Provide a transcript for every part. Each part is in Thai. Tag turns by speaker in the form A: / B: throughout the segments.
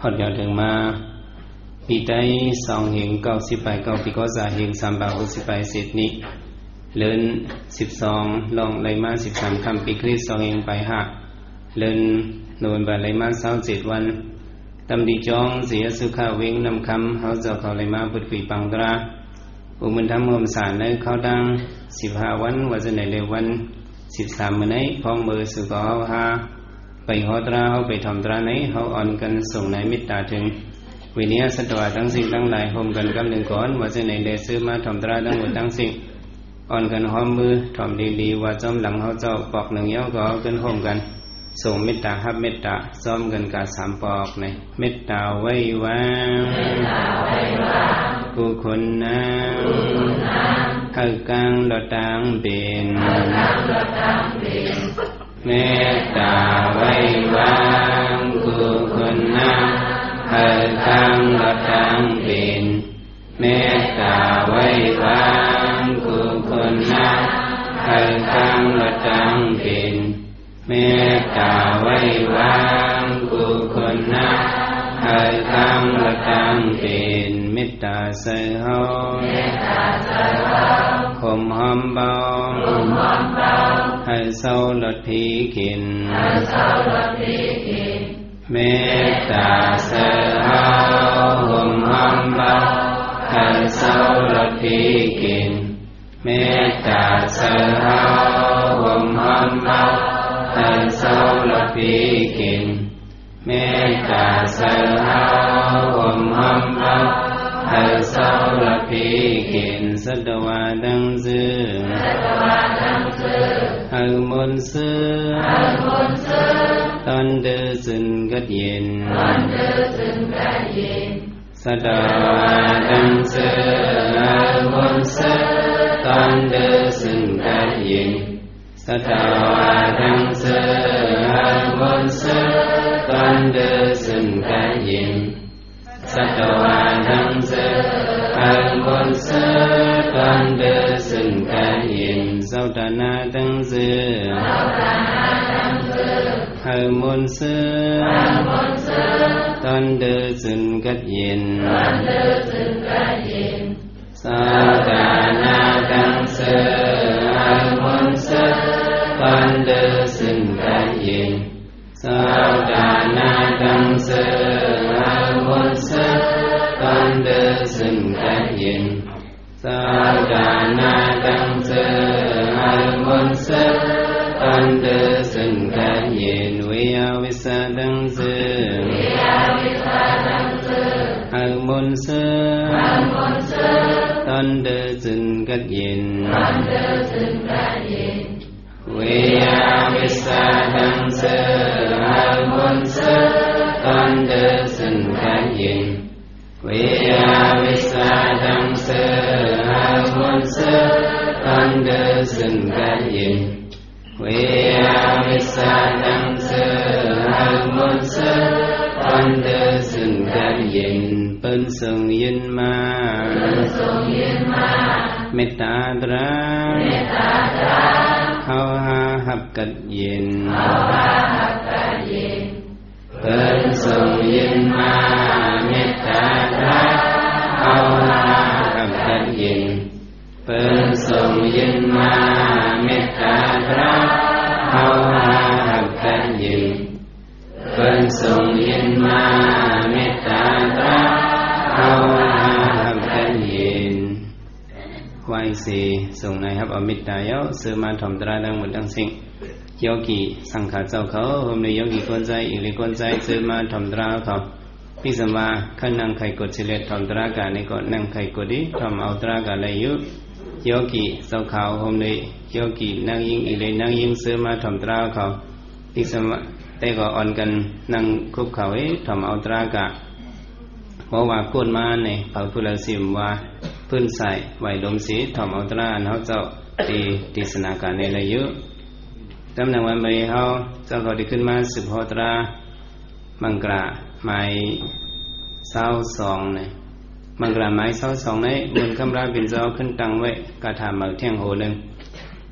A: ฮอดยอดถึงมาปีใด2เหง90ไป9ปีก็จะเหง360ไปเสร็จนี้เลิน12ลองเลยมา13ค่ำปีคริสต์2เหงไป5เลินโนเวมเบอร์เลยมา27วันตำดีจองเสียสุขเวงนำคำเฮาเจ้าเขาเลยมาพุทธปีปังตราอุมันทำโฮมสารในเขาดัง15วันว่าจะไหนเลยวัน13มื้อไหนพร้อมมือสุขเฮาหาไปฮอตราเฮาไปทำตราไหนเฮาอ่อนกันส่งในเมตตาถึงวิญญาณสัตว์ทั้งสิ่งทั้งหลายโฮมกันกำหนึ่งก่อนว่าจะไหนเลยซื้อมาทำตราทั้งหมดทั้งสิ่งอ่อนกันหอมมือทำดีๆว่าจอมหลังเฮาเจ้าปอกหนึ่งเย้าก็กันโฮมกันส่งเมตตาฮับเมตตาซ้อมกันกา3ปอกในเมตตาไว้วางผู้คนนะให้กลางดอตังเป็นเมตตาไว้วางผู้คนนะให้กลางดอตังเป็นเมตตาไว้วางผู้คนนะให้กลางดอตังเป็นเมตตาไว้วางผู้คนนะให้ตั้งละตั้งเป็นเมตตาใส่เฮาข่มหอมเบาให้เศร้าลดผีขินเมตตาใส่เฮาข่มหอมเบาให้เศร้าลดผีขินเมตตาใส่เฮาข่มหอมเบาให้เศร้าลดผีขินเมตตาใส่เฮาข่มหอมเบาให้เศร้าลดผีขินสัตวาดังซื่อให้มนต์ซื่อตอนเดือสึนกัดเย็นสัตวาดังซื่อให้มนต์ซื่อตอนเดือสึนกัดเย็นสัตวาดังซื่อให้มนต์ซื่อตอนเดือสึนกัดเย็นสัตวาดังซื่อให้มนต์ซื่อตอนเดือสึนกัดเย็นสัตนาดังซื่อให้มนต์ซื่อตอนเดือสึนกัดเย็นสัตนาดังซื่อให้มนต์ซื่อตอนเดือสึนกัดเย็นสัตนาดังซื่อให้มนต์ซื่อตอนเดือสึนกัดเย็นสัตนาดังซื่อให้มนต์ซื่อตอนเดือสึนกัดเย็นวิยาวิสาดังซื่อให้มนต์ซื่อตอนเดือสึนกัดเย็นวิยาวิสาดังซื่อให้มนต์ซื่อตอนเดือสึนกัดเย็นวิยาวิสาดังซื่อให้มนต์ซื่อตอนเดือสึนกัดเย็นวิยาวิสาดังซื่อให้มนต์ซื่อตอนเดือสึนกัดเย็นเป็นส่งยินมาเมตตาตราเฮาหาหับกัดเย็นเป็นส่งยินมาเมตตาตราเฮาหาหับกัดเย็นเป็นส่งยินมาเมตตาตราเฮาหาหับกัดเย็นเป็นส่งยินมาเมตตาตราเฮาหาหับกัดเย็นไหว้สีส่งในฮับอมิตรายะซื้อมาทำตราดังหมดทั้งสิ้นโยกีสังขารเจ้าเขาผมในโยกีคนใจอีกเลยคนใจซื้อมาทำตราเขาพิสมาขันนั่งไข่กดเฉลี่ยทำตราการในกดนั่งไข่กดดิทำเอาตราการเลยยุโยกีเจ้าเขาผมในโยกีนั่งยิงอีกเลยนั่งยิงซื้อมาทำตราเขาพิสมาแต่ก็อ่อนกันนั่งคุบเขาทำเอาตรากะเพราะว่าพูดมาในเผาพุทธสิมว่าพื้นใส่ไหวลมสีทำเอาตราเขาเจ้าตีสนาการในระยุตำแหน่งวันใบเขาเจ้าเขาได้ขึ้นมา10 ตรามังกราไม้22เนี่ยมังกราไม้22ในบนคำราบินเจ้าขึ้นตั้งไว้กาถามาเที่ยงโหนึง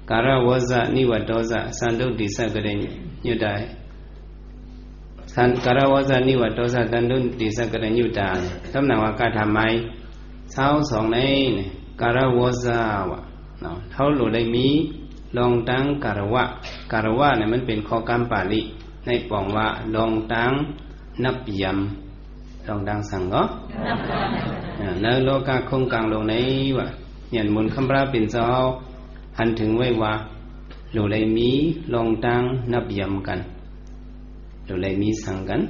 A: การาวะนิวัตโตจะสันตุติสักเดญยุได้ ท่านกราวจานิวัตโตสัตตันดุนติสักกะยุตาตำหนักว่ากาทำไมเช้าสองในกราวจาวะเนาะเท่าหลุดได้มีลองตั้งกราวะเนี่ยมันเป็นข้อกรรมปาลิในปองว่าลองตั้งนับยำลองตั้งสังก็ในโลกาคงกลางลงในว่ายันมุนคำราเป็นเจ้าหันถึงไว้ว่าหลุดได้มีลองตั้งนับยำกันหลุดได้มีสังกัน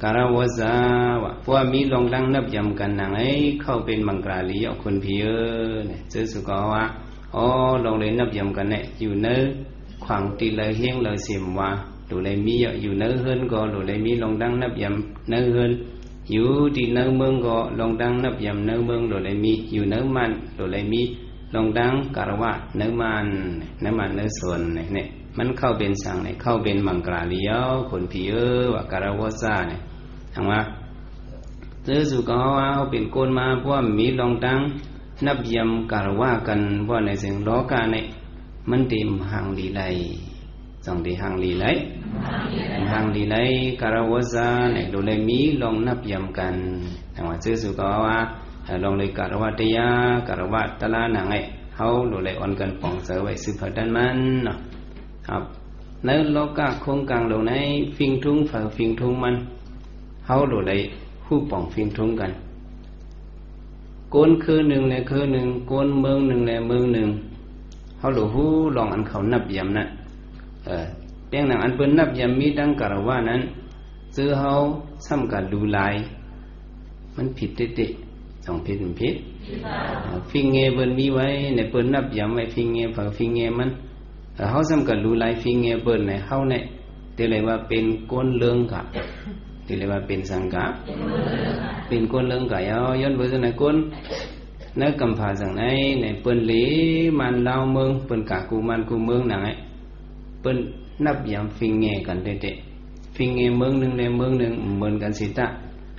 A: การวจาวะพวกมีลองตั้งนับยำกันนางไอ้เข้าเป็นมังกรลีเอาคนเพียเนี่ยเจอสุกว่าอ๋อลองเลยนับยำกันเนี่ยอยู่เนื้อขวางตีเลยเฮียงเลยเสียมว่าหลุดได้มีอยู่เนื้อเฮินก็หลุดได้มีลองตั้งนับยำเนื้อเฮินอยู่ที่เนื้อเมืองก็ลองตั้งนับยำเนื้อเมืองหลุดได้มีอยู่เนื้อมันหลุดได้มีลองตั้งการวะเนื้อมันเนื้อส่วนเนี่ยมันเข้าเป็นสังเนี่ยเข้าเป็นมังกรลีเอาคนเพียว่าการวจาเนี่ยทางว่าเจอสุกว่าเอาเป็นโกนมาเพราะมีลองตั้งนับยำการว่ากันว่าในสิ่งล้อกาเนี่ยมันเต็มห่างดีไรจังดีห่างดีไรห่างดีไรการวจาเนี่ยดูเลยมีลองนับยำกันทางว่าเจอสุกว่าลองเลยการวะเตียการวะตะลาหนังไอ้เขาดูเลยอ่อนกันปองเสือไว้สืบพัดดันมันเนาะครับในโลกาคงกลางลงในฟิงทุ่งฝ่าฟิงทุ่งมันเขาดูเลยคู่ป่องฟิงทุ่งกันโกนคือหนึ่งเลยคือหนึ่งโกนเมืองหนึ่งเลยเมืองหนึ่งเขาดูหูลองอันเขานับยำนั่นเพียงหนังอันเป็นนับยำมีดังกระว่านั้นซื้อเขาซ้ำกับดูลายมันผิดเตะสองผิดมันผิดฟิงเงเปิ้นมีไว้ในเปิ้นนับยำไว้ฟิงเงฝ่าฟิงเงมันเขาซ้ำกับดูลายฟิงเงเปิ้นในเขาเนี่ยเดี๋ยวเลยว่าเป็นโกนเลืองกับที่เรียกว่าเป็นสังกะเป็นก้นเรื่องกายย้อนเบอร์ในก้นนักกำพาสังในเปิ้นเหลมันดาวเมืองเปิ้นกะกูมันกูเมืองหนังไอ้เปิ้นนับยำฟิงเงกันเด็ดๆฟิงเงเมืองหนึ่งในเมืองหนึ่งเหมือนกันสิตะ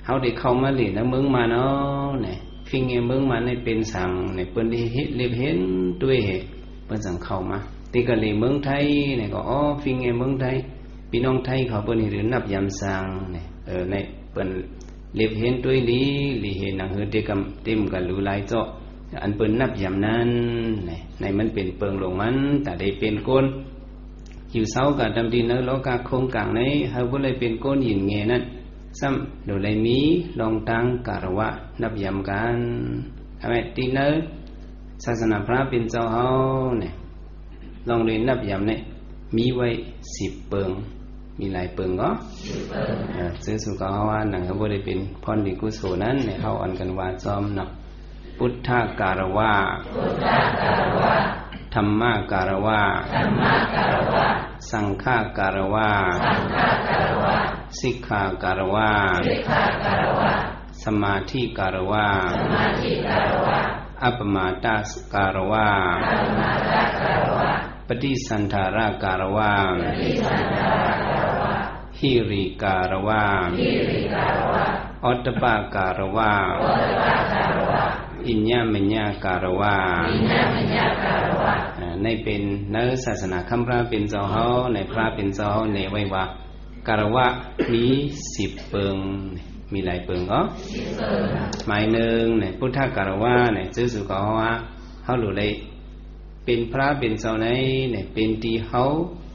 A: เขาได้เข้ามาเหลีนะเมืองมาเนาะเนี่ยฟิงเงเมืองมาในเป็นสังในเปิ้นได้เห็นเล็บเห็นด้วยเหตุเปิ้นสังเข้ามาตีกะเหลีเมืองไทยเนี่ยก็อ๋อฟิงเงเมืองไทยพี่น้องไทยเขาเปิ้นเห็นนับยำสังเนี่ยในเปิ้นเล็บเห็นด้วยลีเห็นหนังเฮือเต็มเต็มกันรู้ลายเจาะอันเปิ้นนับยำนั้นในมันเป็นเปิงลงมันแต่ได้เป็นก้นอยู่เศร้ากับดำดินเนอโลกาคงกลางในเฮาบ่เลยเป็นก้นหยินเงนั้นซ้ำโดยเลยมีลองตั้งการวะนับยำกันทำไมตีเนอศาสนาพระเป็นเจ้าเฮาเนี่ยลองเรียนนับยำเนี่ยมีไว้10เปิงมีหลายเปิงก็ซื้อสุขว่าหนังเขาบ่ได้เป็นพรดีกุศลนั้นเนี่ยเขาอ่อนกันว่าจอมเนาะพุทธการวะธรรมการวะสังฆการวะสิกขาการวะสมาธิการวะอัปมาตาการวะปฏิสันธาราการวะฮิริการวะอัตตปาการวะอิญญามญญาการวะในเป็นเนื้อศาสนาคำพระเป็นเจ้าเฮาในพระเป็นเจ้าเฮาในไว้ว่าการวะมี10เปิงมีหลายเปิงก็หมายหนึ่งในพุทธการวะในชื่อสุขว่าเฮาหลุดเลยเป็นพระเป็นเจ้าในเป็นที่เฮา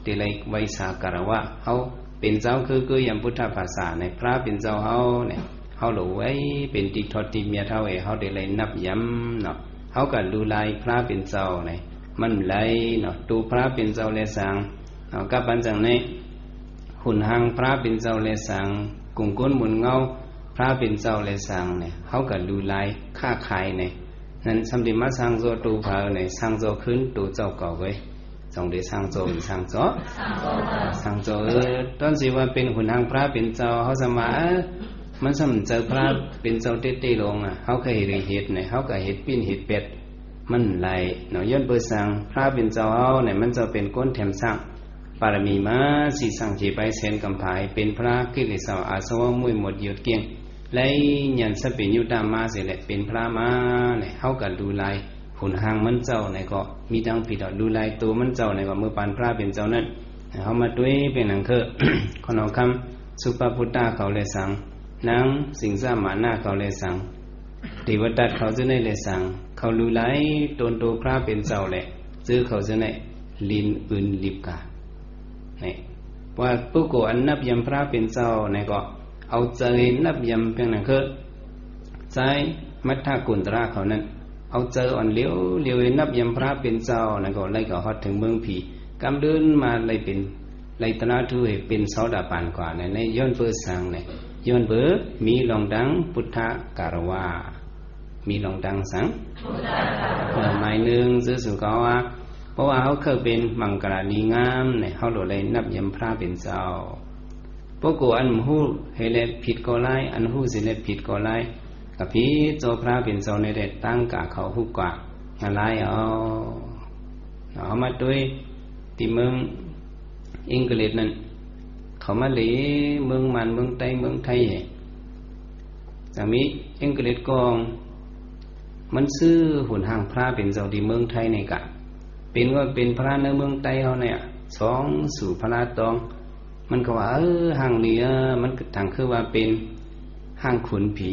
A: ที่เลยไว้สาการวะเฮาเป็นเจ้าคืออย่างพุทธภาษาในพระเป็นเจ้าเฮาเนี่ยเฮาหลุดไว้เป็นติทอดติเมียเท่าเฮาได้เลยนับย้ำเนาะเฮาก็ดูลายพระเป็นเจ้าเนี่ยมันไหลเนาะดูพระเป็นเจ้าเลสังเนาะกับปัญจังในหุ่นหังพระเป็นเจ้าเลสังกุงก้นหมุนเงาพระเป็นเจ้าเลสังเนี่ยเฮาก็ดูลายค้าขายเนี่ยนั้นสำดิมาสร้างโซตูพาเนี่ยสร้างโซขึ้นตูเจ้าเก่าไว้สองเดสร้างโซสร้างโซตอนสิว่าเป็นหุ่นหังพระเป็นเจ้าเฮาสมามันสำเจอพระเป็นเจ้าเต้ๆลงอ่ะเฮาเคยเห็นเห็ดเนี่ยเฮาก็เห็ดปิ้นเห็ดเป็ดมันไหลเนาะย้อนเปิดสังพระเป็นเจ้าเฮาเนี่ยมันจะเป็นก้นแถมสร้างปารมีมาสิสังจีไปเซนกำภายเป็นพระกิเลสอาสวะมุ่ยหมดหยุดเกี่ยงและยันสปิยุตามาเสิแหละเป็นพระมาเนี่ยเฮาก็ดูลายหุ่นหางมันเจ้าเนี่ยก็มีดังผิดดูลายตัวมันเจ้าเนี่ยก็เมื่อปานพระเป็นเจ้านั้น เขามาด้วยเป็นหนังคือ คนเอาคำสุปปุตตะเขาเลยสั่งนางสิงสามานาเขาเลยสั่งเทวทัตเขาจะได้เลยสั่งเขารู้ไหลตนโตพระเป็นเจ้าแหละซื้อเขาจะได้ลินอื่นลิบกาเนี่ยว่าผู้ก่ออันนับยำพระเป็นเจ้าเนี่ยก็เอาใจนับยำเป็นหนังคือใจมัทธกุณตระเขานั้นเอาเจออ่อนเลี้ยวนับยำพระเป็นเจ้าเนี่ยก็ไล่ก็ฮอดถึงเมืองผีกำเดินมาไล่เป็นไล่ตนาทุยเป็นโสดาปันกว่าในย้อนเบอร์สังเนี่ยย้อนเบอร์มีลองดังพุทธการวามีลองดังสังหมายหนึ่งซื้อสุกว่าเพราะว่าเขาเคยเป็นมังกรณีงามเนี่ยเขาเลยนับยำพระเป็นเจ้าพวกกูอันหูเฮเลผิดก็ไล่อันหูสิเลผิดก็ไล่กับพี่โจพระเป็นเจ้าในเด็ดตั้งกะเขาหุกกว่าอะไรเอามาด้วยที่เมืองอังกฤษนั่นเขามาหลีเมืองมันเมืองไต้เมืองไทยจากนี้อังกฤษกองมันซื้อหุ่นห่างพระเป็นเจ้าที่เมืองไทยในกะเป็นว่าเป็นพระในเมืองไต้เขาเนี่ยสองสู่พระตองมันก็ว่าห่างนี้มันทางคือว่าเป็นห่างขุนผี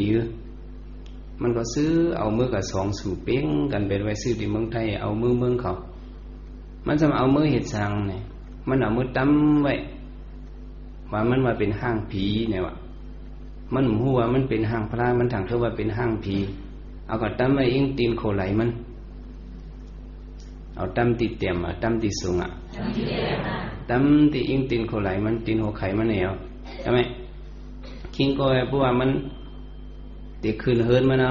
A: มันก็ซื้อเอามือกับสองสู่เป้งกันเป็นไว้ซื้อที่เมืองไทยเอามือเขามันจะมาเอามือเห็ดสังเนี่ยมันเอามือตั้มไว้ว่ามันว่าเป็นห้างผีเนี่ยวะมันหัวมันเป็นห้างพระมันถังคือว่าเป็นห้างผีเอาก็ตั้มไว้อิงตีนโคไหลมันเอาตั้มติดเตียมตั้มติดสูงตั้มติดอิงตีนโคไหลมันตีนหัวไข่มันเนี่ยใช่ไหมคิงก็เพราะว่ามันติดคืนเฮิร์นมันเ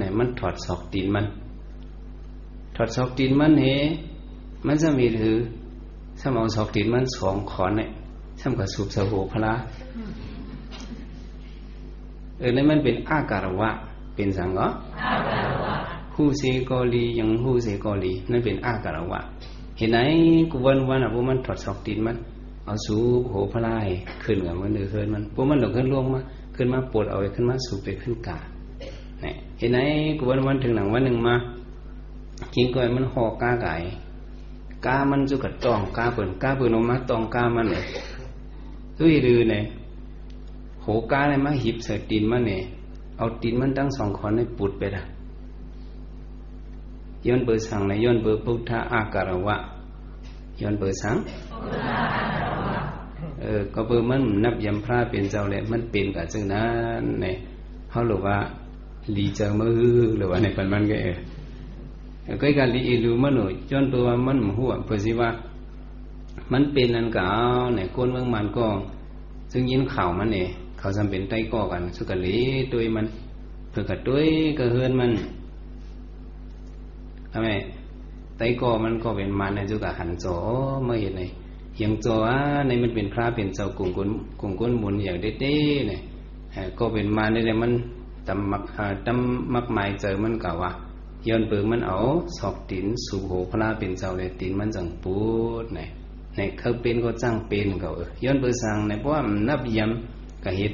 A: นี่ยมันถอดศอกตีนมันถอดศอกตีนมันมันจะมีถือสมองศอกตีนมันสองขอนเนี่ยสมกับสูบสบู่พระนั่นมันเป็นอาการวะเป็นสังก็หูเสกอลียังหูเสกอลีนั่นเป็นอาการวะเห็นไหมกูวันพวกมันถอดศอกตีนมันเอาสูบโหพระขึ้นกับมันเฮิร์นมันพวกมันหลงขึ้นล่วงมาขึ้นมาปวดเอาไปขึ้นมาสูบไปขึ้นกาเนี่ยเห็นไหมกูวันถึงหลังวันหนึ่งมากินก่อยมันห่อกาไก่กามันจุกัดตองกาเปิ่นออกมาตองกามันเนี่ยตุ้ยดื้อเนี่ยโหกาเนี่ยมาหิบใส่ตีนมันเนี่ยเอาตีนมันตั้งสองขอนให้ปุดไปละย้อนเบอร์สังในย้อนเบอร์พุทธอาการวะย้อนเบอร์สังก็เบอร์มันนับยำพระเป็นเจ้าแหละมันเป็นกับจึงนั้นเนี่ยเขาหรือว่าลีเจอมือหรือว่าในปันมันก็ก็การลีรู้มันหน่อยจนตัวมันหัวเพื่อสิว่ามันเป็นอันเก่าเนี่ยก้นเมืองมันก็ซึ่งยินข่าวมันเนี่ยเขาจำเป็นใต้ก่อกันสุกลีตัวมันเพื่อกับตัวกระเฮือนมันทำไมใต้ก่อมันก็เป็นมันในจุกหันโจเมื่อเห็นไหนอย่างโจในมันเป็นพระเป็นเจ้ากุ่งก้นหมุนอย่างเด็ดๆเนี่ยก็เป็นมันในมันตำมักหมายเจอมันเก่าว่าย้อนเปิงมันเอาศอกตีนสูบโหพระเป็นเจ้าเลยตีนมันจังปูดเนี่ยเขาเป็นก็จังเป็นเขาย้อนเปิงสั่งเนี่ยเพราะว่ามันนับยำกับเห็ด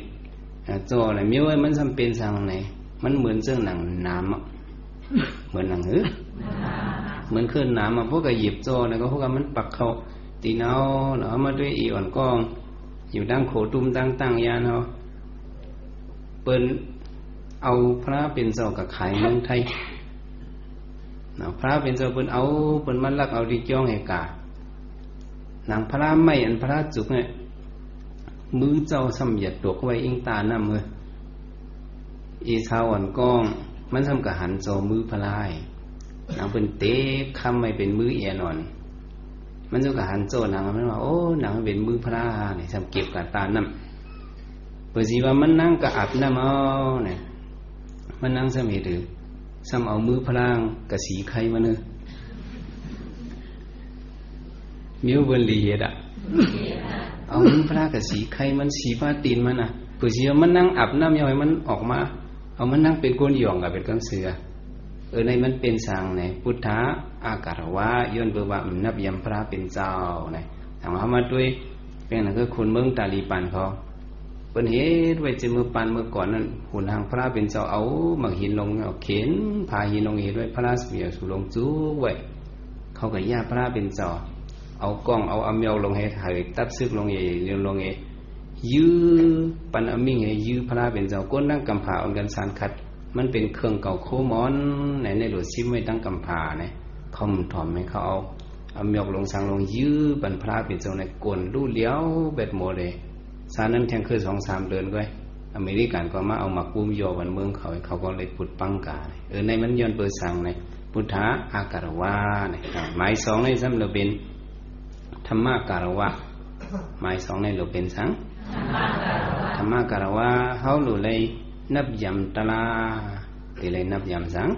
A: โจเนี่ยมีไว้มันจำเป็นสั่งเนี่ยมันเหมือนเรื่องหนังน้ำเหมือนหนังเหมือนขึ้นน้ำพวกกับหยิบโจเนี่ยก็พวกกับมันปักเขาตีนเอามาด้วยอีอ่อนก้องอยู่ดังโขตุ้มตั้งยานเขาเปิ้นเอาพระเป็นเจ้ากับขายเมืองไทยพระเป็นเจ้าเปิ้นเอาเปิ้นมันลักเอาดิจ้องให้กาหนังพระไม่อันพระจุกเนี่ยมือเจ้าสำเหยียดตกไว้อิงตาหน้ามืออีชาวอ่อนก้องมันทำกับหันโจมือพลายหนังเป็นเตะคำไม่เป็นมือเอียนอ่อนมันจะกับหันโจหนังมันว่าโอ้หนังเป็นมือพลาเนี่ยทำเก็บกับตาน้ำเปิดสีว่ามันนั่งกับอาบน้ำเอาเนี่ยมันนั่งสมัยหรือซ้ำเอามือพลางกับสีไข่มาเนอะมิ้วเบนลีเดะเอามือพลางกับสีไข่มันสีฟ้าตีนมันอ่ะเปิดสีว่ามันนั่งอาบน้ำยังไงมันออกมาเอามันนั่งเป็นก้นหย่องกับเป็นก้นเสือในมันเป็นสังเนี่ยพุทธะอาการวะย้อนเบอร์ว่ามันนับยำพระเป็นเจ้าเนี่ยถามเขามาด้วยเป็นอะไรก็คนเมืองตาลีปันเขาเป็นเหตุไว้จะมือปันเมื่อก่อนนั้นหุ่นหางพระเป็นเจ้าเอาหมักหินลงเอาเข็นพาหินลงเหตุไว้พระสมียสุลงจู้ไว้เขากับย่าพระเป็นเจ้า เอากล้องเอาอำยาวลงให้ถ่ายตับซึกลงเอเรียนลงเอยื้อปันอมิงเอยื้อพระเป็นเจ้าก้นนั่งกำผาอันกันสารขัดมันเป็นเครื่องเก่าโคมอนในหลวดซิมไว้ตั้งกำผาเนี่ยเขามันถอมให้เขาเอาอำยาวลงสังลงยื้อปันพระเป็นเจ้าในกวนลู่เลี้ยวเบ็ดโมเลยสารนั้นแทงคือ2-3 เดือนก็อเมริกันก็มาเอามาปุ้มโยวันเมืองเขาก็เลยปุดปังกาในมันย้อนเปิดสั่งในพุทธะอาการวะเนี่ยหมาย2ในซ้ำเราเป็นธรรมะการวะหมาย2ในเราเป็นสังธรรมะการวะเขาหลุดเลยนับยำตลาตีเลยนับยำสัง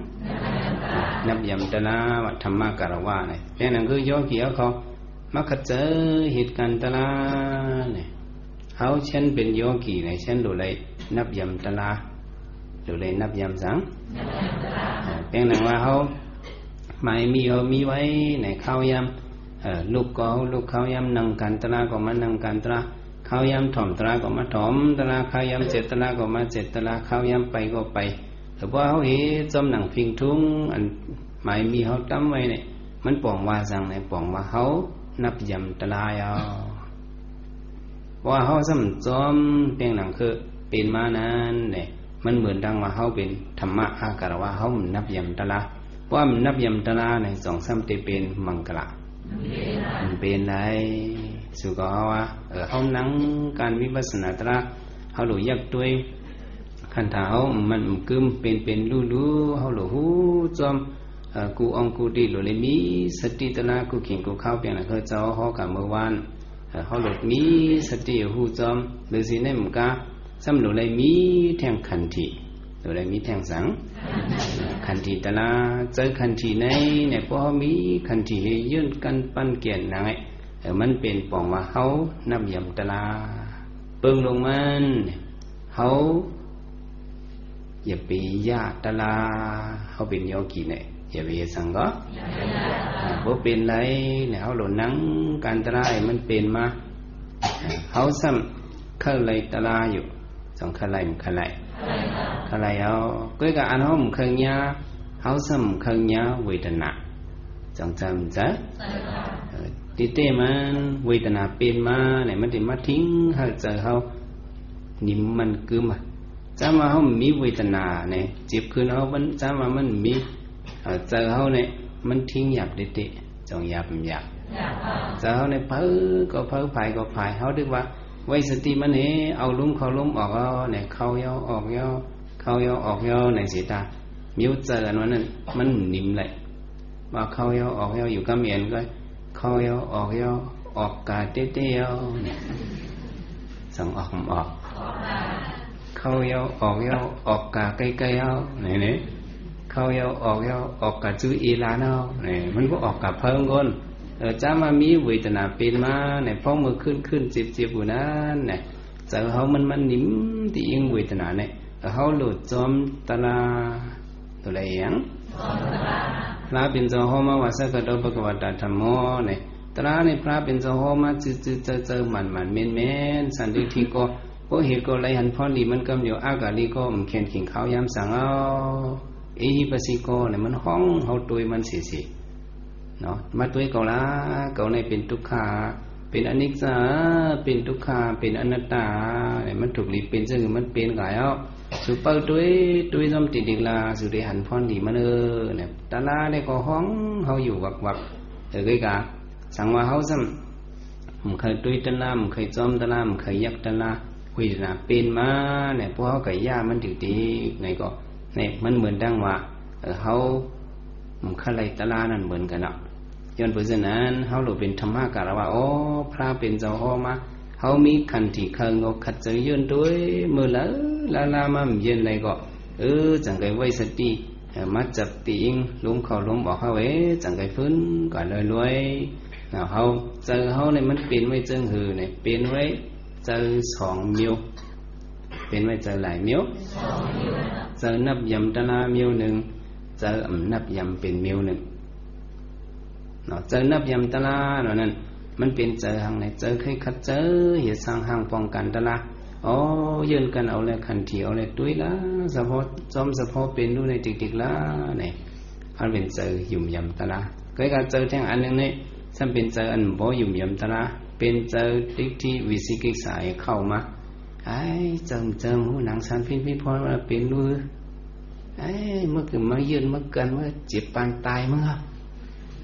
A: นับยำตลาวัธรรมะการวะเนี่ยเป็นนั่นคือโยกีเขามักเจอเหตุการณ์ตลาเนี่ยเขาเช่นเป็นโยกีเนี่ยเช่นหลุดเลยนับยำตลาหลุดเลยนับยำสังเป็นนั่นว่าเขาหมายมีไว้ในข้าวยำลูกก็ลูกข้าวยำนั่งกันตลาก็มานั่งกันตลาข้าวยำถ่อมตลาก็มาถ่อมตลาข้าวยำเจ็ดตลาก็มาเจ็ดตลาข้าวยำไปก็ไปแต่ว่าเขาเห็นจมหนังพิงทุ่งอันหมายมีเขาตั้มไว้เนี่ยมันป่องว่าสั่งในป่องว่าเขานับยำตลายเอาว่าเขาซ้ำจอมเพียงหนังคือเป็นมานั้นเนี่ยมันเหมือนดังว่าเขาเป็นธรรมะอาการว่าเขานับยำตลาว่ามันนับยำตลาใน2-3เตเป็นมังกรมันเป็นไรสุก็ว่าเขานั่งการวิปัสสนาตระเขาหลุยักด้วยขันถาเขามันกึมเป็นรู้เขาหลุหูจอมกูองกูดีหลุเลยมีสติตระกูขิงกูเข้าเพียงเขาเจ้าเขากับเมื่อวานเขาหลุดมีสติหูจอมหรือสิเนี่ยมันก็ซ้ำหลุเลยมีแทงขันทีหลุเลยมีแทงสังขันทีตระเจอขันทีในพอมีขันทียื่นกันปั้นเกียนนั่งไงมันเป็นป่องว่าเขานับยำตลาเปิงลงมันเขาอย่าไปยาตลาเขาเป็นโยกีเนี่ยอย่าไปสังก็บ่เป็นไรเนี่ยเขาหล่นนั่งการตลามันเป็นมาเขาซ้ำเข้าเลยตลาอยู่2เข้าเลยมันเข้าเลยเอาก็กับอันเขามันเข้าเนี้ยเขาซ้ำเข้าเนี้ยเวทนาจังจำจ้ะติเตมันเวทนาเป็นมาเนี่ยมันจะมาทิ้งเขาเจอเขานิ่มมันกึมจ้ามาเขามีเวทนาเนี่ยเจ็บคืนเขามันจ้ามามันมีเจอเขาเนี่ยมันทิ้งหยาบเด็ดๆจงหยาบเจอเขาเนี่ยเพ้อก็เพ้อภายก็ภายเขาเรียกว่าไว้สติมันเห็นเอาลุ่มเขาลุ่มออกเนี่ยเข้าย่อออกย่อเข้าย่อออกย่อในสีตามิ้วเจอกันวันนั้นมันนิ่มเลยว่าเข้าย่อออกย่ออยู่กับเมียนก็เข้าย่อออกย่อออกกาเต้ๆย่อสั่งออกออกเข้าย่อออกย่อออกกาใกล้ๆย่อเนี่ยเข้าย่อออกย่อออกกาจื้ออีลานย่อเนี่ยมันก็ออกกับเพิ่งคนจ้ามามีเวทนาเป็นมาเนี่ยพอมือขึ้นเจ็บอยู่นั้นเนี่ยเจอเขามันนิ่มที่ยิงเวทนาเนี่ยเขาหลุดจอมตลาตัวอะไรอย่างพระเป็นเจ้าห้องมาว่าสักกระโดดประกวดธรรมโมเนี่ยตราในพระเป็นเจ้าห้องมาจืดเจอมันเม้นสันติที่ก็เหตุก็ไรหันพอดีมันก็อยู่อากาศก็มันเขียนขิงเขาย้ำสั่งเอาฮิปัสสิโกเนี่ยมันห้องเขาตัวมันสิเนาะมาตัวเก่าละเก่าในเป็นทุกขาเป็นอนิจจาเป็นทุกขาเป็นอนัตตาเนี่ยมันถูกหลีเป็นซึ่งมันเป็นกายเอาสุเปิลตัวจอมติดดิลาสุริหันพรดีมันเนี่ยตาลาเนี่ยก็ห้องเขาอยู่วักcái cả sang mà hậu samเคยตุยตะลามเคยจอมตะลามเคยยักตะลาคุยนะเป็นมาเนี่ยพวกเขาไก่ย่ามันถึงตีไหนก็เนี่ยมันเหมือนดังว่าเขาข้าไรตะลานั่นเหมือนกันเนาะย้อนเพราะฉะนั้นเขาหลุดเป็นธรรมะกันแล้วว่าโอ้พระเป็นเจ้าห้อมาเขามีขันติเคยงกขัดใจยืนด้วยมือละมาเย็นอะไรก็จังไงไว้สติมาจับตีอิงลุงเขาลุงบอกเขาจังไงฟื้นก่อนรวยnào hậu chờ hậu này mất biến với chân hừ này biến với chờ sòng miêu biến với chờ lại miêu chờ nắp dầm ta la miêu nừng chờ ẩm nắp dầm biến miêu nừng nó chờ nắp dầm ta la rồi nênมันเป็นเจอหางไหนเจอใครคัดเจอเหตุสร้างหางป้องกันตะละอ๋อยืนกันเอาเลยขันเถียวเลยตุ้ยละเฉพาะจอมเฉพาะเป็นดูในติกๆละเนี่ยมันเป็นเจอหยุ่มยำตะละเคยการเจอแท่งอันหนึ่งเนี่ย ถ้าเป็นเจออันบ่อยู่เหยี่ยมตระเป็นเจอทิฏฐิวิสิกิจสายเข้ามาไอ้เจิมหูหนังสันพินพิพรว่าเป็นมือไอ้เมื่อกี้มายืนเมื่อกันว่าเจ็บปานตายมั้งครับ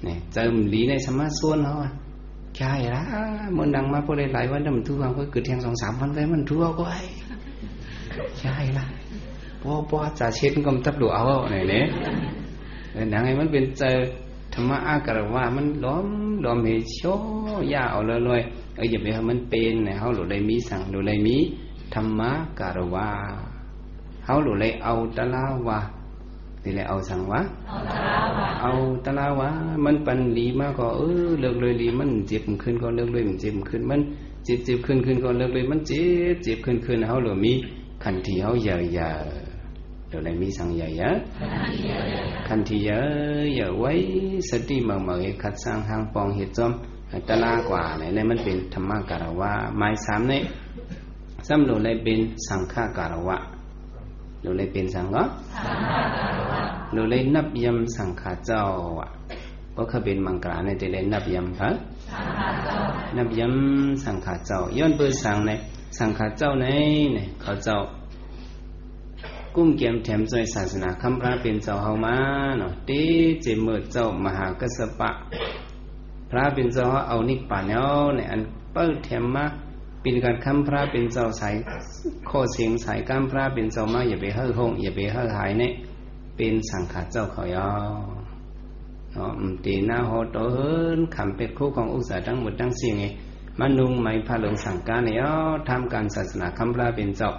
A: เนี่ยเจิมหลีในสมาส่วนเขาใช่ละมันดังมาพอได้หลายวันมันทุกวันก็เกิดแทง2-3 วันไปมันทุกเอาก็ไอ้ใช่ละพอจ่าเช็ดก็มันทับดูเอาเนี่ยดังไงมันเป็นเจอธรรมะอากาศว่ามันล้อมเหตุโชย่าเอาเลยอย่าไปให้มันเป็นเนี่ยเขาหลุดเลยมีสั่งหลุดเลยมีธรรมะการวาเขาหลุดเลยเอาตะลาวานี่แหละเอาสั่งวะเอาตะลาวามันปันลีมากก็เลิกเลยลีมันเจ็บขึ้นก็เลิกเลยมันเจ็บขึ้นมันเจ็บขึ้นก็เลิกเลยมันเจ็บขึ้นเขาหลุดมีขันทีเขาใหญ่เดี๋ยวเลยมีสั่งใหญ่ขันทีเยอะไว้สติเหมื่อขัดสร้างทางปองเหตุจอมตะลากว่าเนี่ยมันเป็นธรรมะการวะหมาย3เนี่ยซ้ำหลุดเลยเป็นสังฆการวะหลุดเลยเป็นสังก็หลุดเลยนับยำสังฆเจ้าก็คือเป็นมังกรในแต่เลยนับยำพระนับยำสังฆเจ้าย้อนเปิดสังในสังฆเจ้าในเขาเจ้ากุ้มเกี่ยมแถมใจศาสนาคำพระเป็นเจ้าเฮามาเนาะตีเจมือเจ้ามหากัสสปะพระเป็นเจ้าเอานิพพานเอาในอันเปิดแถมมาเป็นการคำพระเป็นเจ้าสายข้อเสียงสายกำพระเป็นเจ้ามาอย่าไปเฮ่อห้องอย่าไปเฮ่อหายเนี่ยเป็นสังฆเจ้าเขายอเนาะตีหน้าหอโตเฮินขำเป็ดคู่ของอุตสาทั้งหมดทั้งสิ่งไงมันนุ่งไหมพาลงสังการเนี่ยทำการศาสนาคำพระเป็นเจ้า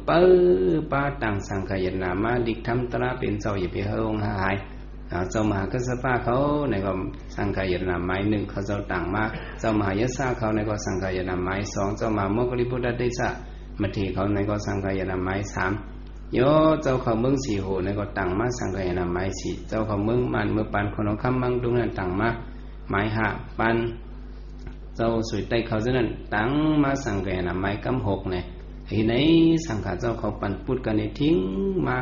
A: ป้าต่างสังขยนามาดิกทำตระเป็นเจ้าอย่าไปเฮ่อห้องหายเจ้ามหากัสสปะเขาในก็สังขยนาไม้1เขาเจ้าต่างมาเจ้ามหายศาเขาในก็สังขยนาไม้2เจ้ามหาโมกลิพุทธเดชะมัทธิเขาในก็สังขยนาไม้3โยเจ้าเขาเมือง4โหในก็ต่างมาสังขยนาไม้4เจ้าเขาเมืองมันเมื่อปันคนเอาคำมังดุงนั้นต่างมาไม้5ปันเจ้าสุยใต้เขาเจ้านั้นต่างมาสังขยนาไม้กำ6เนี่ยทีไหนสังฆเจ้าเขาปันพูดกันในทิ้งมา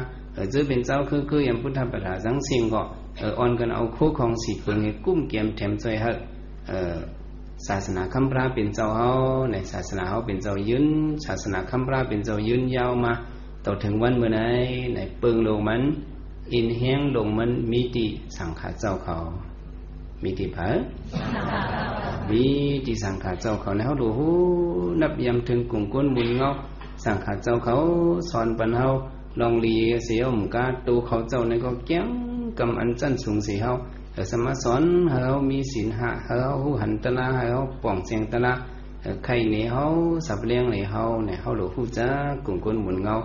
A: จะเป็นเจ้าคืออย่างพุทธปฏาสังสิ่งก็อ่อนกันเอาคู่ของสีเพื่อให้กุ้มเกี่ยมแถมใจให้ศาสนาคำพระเป็นเจ้าเฮาในศาสนาเฮาเป็นเจ้ายืนศาสนาคำพระเป็นเจ้ายืนยาวมาต่อถึงวันเมื่อไหนในเปิงลงมันอินแห้งลงมันมีติสังฆเจ้าเขามีติเผอมีติสังฆเจ้าเขาในเฮาดูหูนับยำถึงกลุ่มก้นมุนเงาสังฆเจ้าเขาสอนปันเฮาลองลีเสียมกาตูเขาเจ้าในก็แก้งกำอันจันสูงสีเฮาสมาสอนเฮามีศีล5เฮาหันตะลาเฮาป่องเสียงตะลาใครในเฮาสับเลี้ยงในเฮาเนี่ยเฮาหลูฮู้จักกลุ่มคนหมุนเงา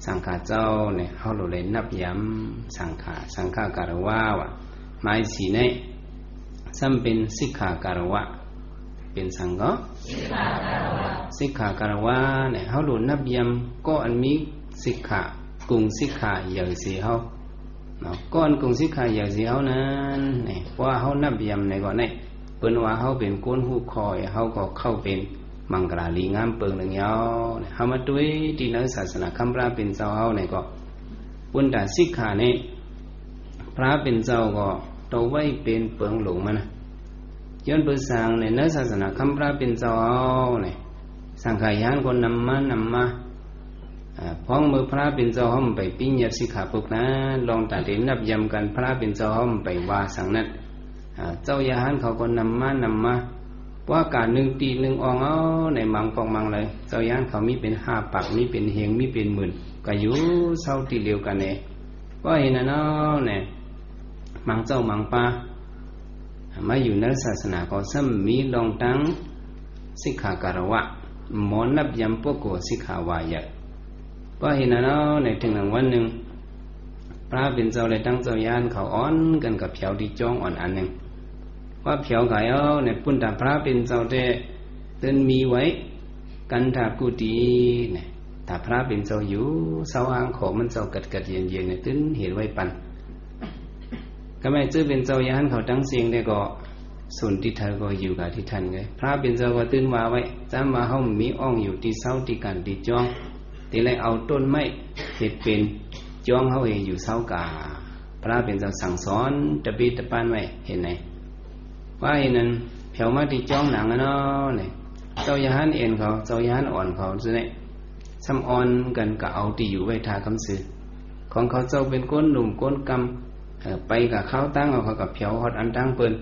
A: สังฆเจ้าเนี่ยเฮาหลูเลยนับยำสังฆการวะหมายสีในซ้ำเป็นสิกขาการวะเป็นสังก็สิกขาการวะเนี่ยเฮาหลูนับยำก็อันมีสิกขากุงสิกขาใหญ่สีเฮาเนาะก้อนกุงสิกขาใหญ่สีเฮานั้นนี่ว่าเฮานับยำในก่อนนี่เปิ้นว่าเฮาเป็นก้นหูคอยเฮาก็เข้าเป็นมังกราลีงามเปิงหนึ่งยาวเฮามาด้วยที่ในศาสนาคำพระเป็นเจ้าเฮาในก็ปุณตาสิกขานี่พระเป็นเจ้าก็ตไว้เป็นเปิงหลงมันย้อนเปิดสร้างในศาสนาคำพระเป็นเจ้าเฮานี่สังขารยานก็นำมาพ้องมือพระเป็นเจ้าห้อมไปปิ้งยัดสิขาปุกนะลองตัดเห็นนับยำกันพระเป็นเจ้าห้อมไปว่าสังนั้นเจ้ายาหันเขาก็นำมาว่าการหนึ่งตีหนึ่งอองเอาในมังปองมังเลยเจ้ายาหันเขามีเป็น5 ปักมีเป็นเฮงมีเป็นหมื่นก็อยู่เศร้าตีเดียวกันเนี่ยว่าเห็นนะเนาะเนี่ยมังเจ้ามังปามาอยู่ในศาสนาก็ซ้ำมีลองตั้งสิกขาการวะหมอนับยำพวกโกสิกขาวายะว่าเห็นนะเนาะในถึงวันหนึ่งพระเป็นเจ้าเลยตั้งเจ้ายานเขาอ้อนกันกับเผียวที่จ้องอ่อนอันหนึ่งว่าเผียวขายเอาในปุ่นตาพระเป็นเจ้าได้เตือนมีไว้กันถากุฏิเนี่ยถ้าพระเป็นเจ้าอยู่เสาอ่างของมันเจ้ากัดเย็นเนี่ยตื้นเห็นไว้ปันก็ไม่จื้อเป็นเจ้ายานเขาตั้งเสียงได้ก็ส่วนที่เธอก็อยู่กับที่ท่านไงพระเป็นเจ้าก็ตื้นว่าไว้จำมาเฮามีอ่องอยู่ที่เสาที่กันที่จ้องทีไรเอาต้นไม้เห็ดเป็นจ้องเขาเองอยู่เสากาพระเป็นเจ้าสั่งสอนตะบีตะปานไว้เห็นไหมว่าเห็นนั้น เผียวมาที่จ้องหนังเนาะเนี่ยเจ้ายาหันเอ็นเขาเจ้ายาหันอ่อนเขาซะเนี่ยซ้ำอ่อนกันก็เอาที่อยู่ไว้ทาคำสื่อของเขาเจ้าเป็นก้นหนุ่มก้นกำไปกับเขาตั้งเอาเขากับเผียวฮอดอันตั้งเปิ้น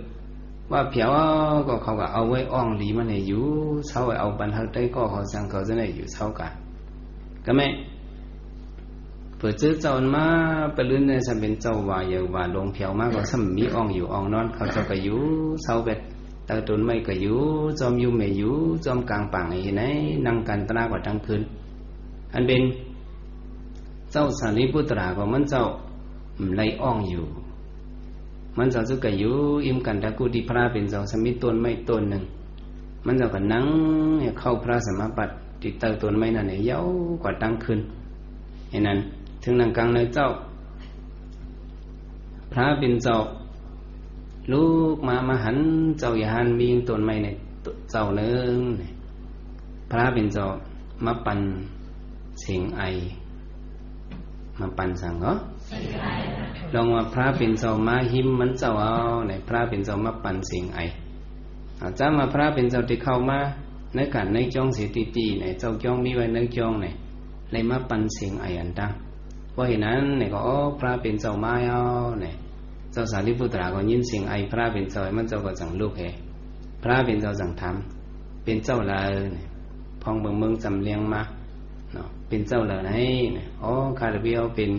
A: ว่าเผียวก็เขาก็เอาไว้อ่องหลีมันให้อยู่เช้าเอาบันทัดได้ก็เขาสั่งเขาจะได้อยู่เช้ากันก็ไม่เปิดซื้อเจ้ามาไปลื่นในสัมเป็นเจ้าว่าเยาว่าลงเผียวมากก็ซ้ำมีอ่องอยู่อ่องนอนเขาเจ้าก็อยู่เช้าเป็ดตาตุนไม่ก็อยู่จอมอยู่ไม่อยู่จอมกลางป่างไอ้ไหนนั่งกันตระกว่าทั้งคืนอันเป็นเจ้าสารีปุตราก็มันเจ้าไล่อ่องอยู่มันเจ้าจะก็อยู่อิ่มกันตะกูที่พระเป็นเจ้าสมิต้นไม่ต้นหนึ่งมันเจ้าก็นั่งเข้าพระสมาบัติติดเตาต้นไม้นั่นเนี่ยยาวกว่าตั้งคืนเห็นนั้นถึงนั่งกลางในเจ้าพระเป็นเจ้าลูกมาหันเจ้าอย่าหันมีต้นไม้ในเจ้าเนึงพระเป็นเจ้ามาปั่นเสียงไอมาปั่นสั่งเหรอลองว่าพระเป็นเจ้ามาหิมมันเจ้าเอาในพระเป็นเจ้ามาปั่นเสียงไอจ้ามาพระเป็นเจ้าที่เข้ามาในการในจ้องเสียตีในเจ้าจ้องมีไว้ในจ้องในเลยมาปั่นเสียงไออันตั้งเพราะเหตุนั้นเนี่ยก็พระเป็นเจ้ามาเอาเนี่ยเจ้าสารีปุตราก็ยินเสียงไอพระเป็นเจ้ามันเจ้าก็สั่งลูกเหพระเป็นเจ้าสั่งทำเป็นเจ้าเลยพองเมืองจำเลียงมาเนาะเป็นเจ้าเลยไหนคาราเบียวเป็น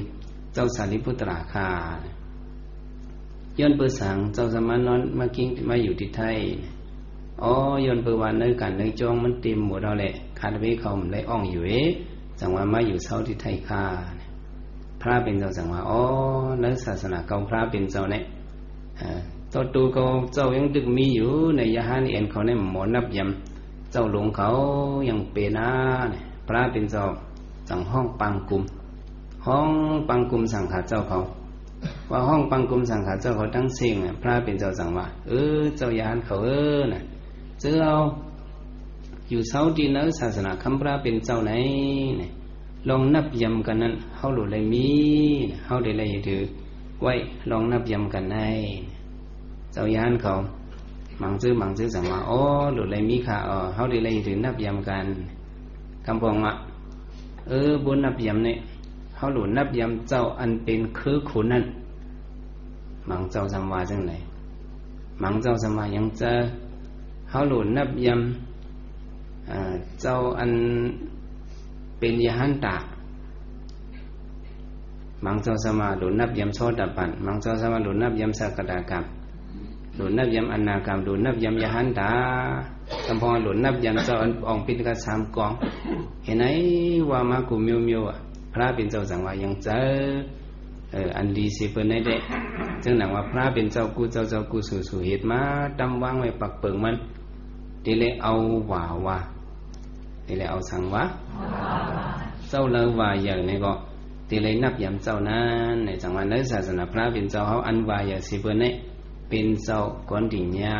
A: เจ้าสารีปุตราคาย้อนเปิดสังเจ้าสมานอนมากิ้งมาอยู่ที่ไทยย้อนเปิดวันเนื้อกันเนื้อจองมันเต็มหมดแล้วแหละคาราเบียวเขามันได้อ่องอยู่จังว่ามาอยู่เช้าที่ไทยคาพระเป็นเจ้าสั่งว่าในศาสนาเก่าพระเป็นเจ้าเนี่ยตัวตูเขาเจ้ายังดึกมีอยู่ในยาหันเอ็นเขาเนี่ยหมอนับยำเจ้าหลวงเขายังเป็นเนี่ยพระเป็นเจ้าสั่งห้องปังกุมห้องปังกุมสั่งขาเจ้าเขาว่าห้องปังกุมสั่งขาเจ้าเขาตั้งเสียงพระเป็นเจ้าสั่งว่าเจ้ายาหันเขาน่ะเจ้าอยู่เช้าที่ในศาสนาคำพระเป็นเจ้าไหนเนี่ยลองนับยำกันนั้นเขาหลุดเลยมีเขาได้เลยถือไว้ลองนับยำกันในเจ้ายานเขามังซื้อสั่งว่าหลุดเลยมีค่ะเขาได้เลยถือนับยำกันคำพองว่าบุญนับยำเนี่ยเขาหลุดนับยำเจ้าอันเป็นคือขุนนั่นมังเจ้าสัมวาจังไหนมังเจ้าสัมวายังเจอเขาหลุดนับยำเจ้าอันเป็นยาหันตามังเจ้าสมาหลุนนับยำโซดาปันมังเจ้าสมาหลุนนับยำสักดากรรมหลุนนับยำอนากรรมหลุนนับยำยาหันตาคำพองหลุนนับยำเจ้าอ่องปิดกระสามกองเห็นไหมว่ามากุมิวมิวพระเป็นเจ้าสังวายังเจออันดีสิเปิ้นได้เด็จึงหนังว่าพระเป็นเจ้ากูสู่เหตุมาตำวางไว้ปักเปิงมันทีเลยเอาว่าทีเลยเอาสั่งว่าเจ้าเลวายอย่างนี้ก็ทีเลยนับยำเจ้านั้นในจังหวะในศาสนาพระเป็นเจ้าเขาอันวายอย่างสิเปิ้นเนี่ยเป็นเจ้าก้อนดิ่งยา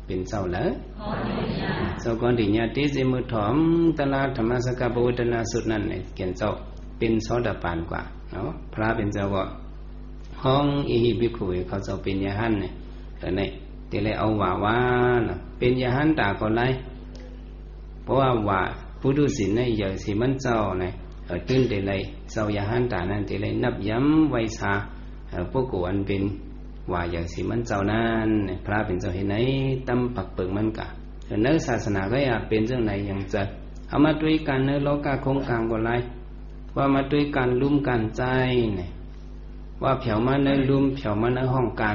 A: เป็นเจ้าเลยเจ้าก้อนดิ่งยาที่จะมือถอมตลาดธรรมสกปรกนาสุดนั้นเนี่ยเขียนเจ้าเป็นโสดาปันกว่าเนาะพระเป็นเจ้าก็ห้องอิหิบิคุยเขาเจ้าเป็นยาหันเนี่ยแต่เนี่ยทีเลยเอาว่าเป็นยาหันตาคนไรเพราะว่าผู้ดูสินในใหญ่สิมันเจ้าเนี่ยตื่นแต่เลยเจ้ายาหันตานั้นแต่เลยนับย้ำไว้ซาพวกกูอันเป็นว่าอย่างสิมันเจ้านั้นพระเป็นเจ้าเห็นไหนตั้มปักเปิงมันกะเนื้อศาสนาก็อยากเป็นเรื่องไหนอย่างจะเอามาด้วยกันเนื้อโลกาคงกลางบ่ไรว่ามาด้วยกันลุ่มกันใจเนี่ยว่าเผียวมาเนื้อลุ่มเผียวมาเนื้อห้องการ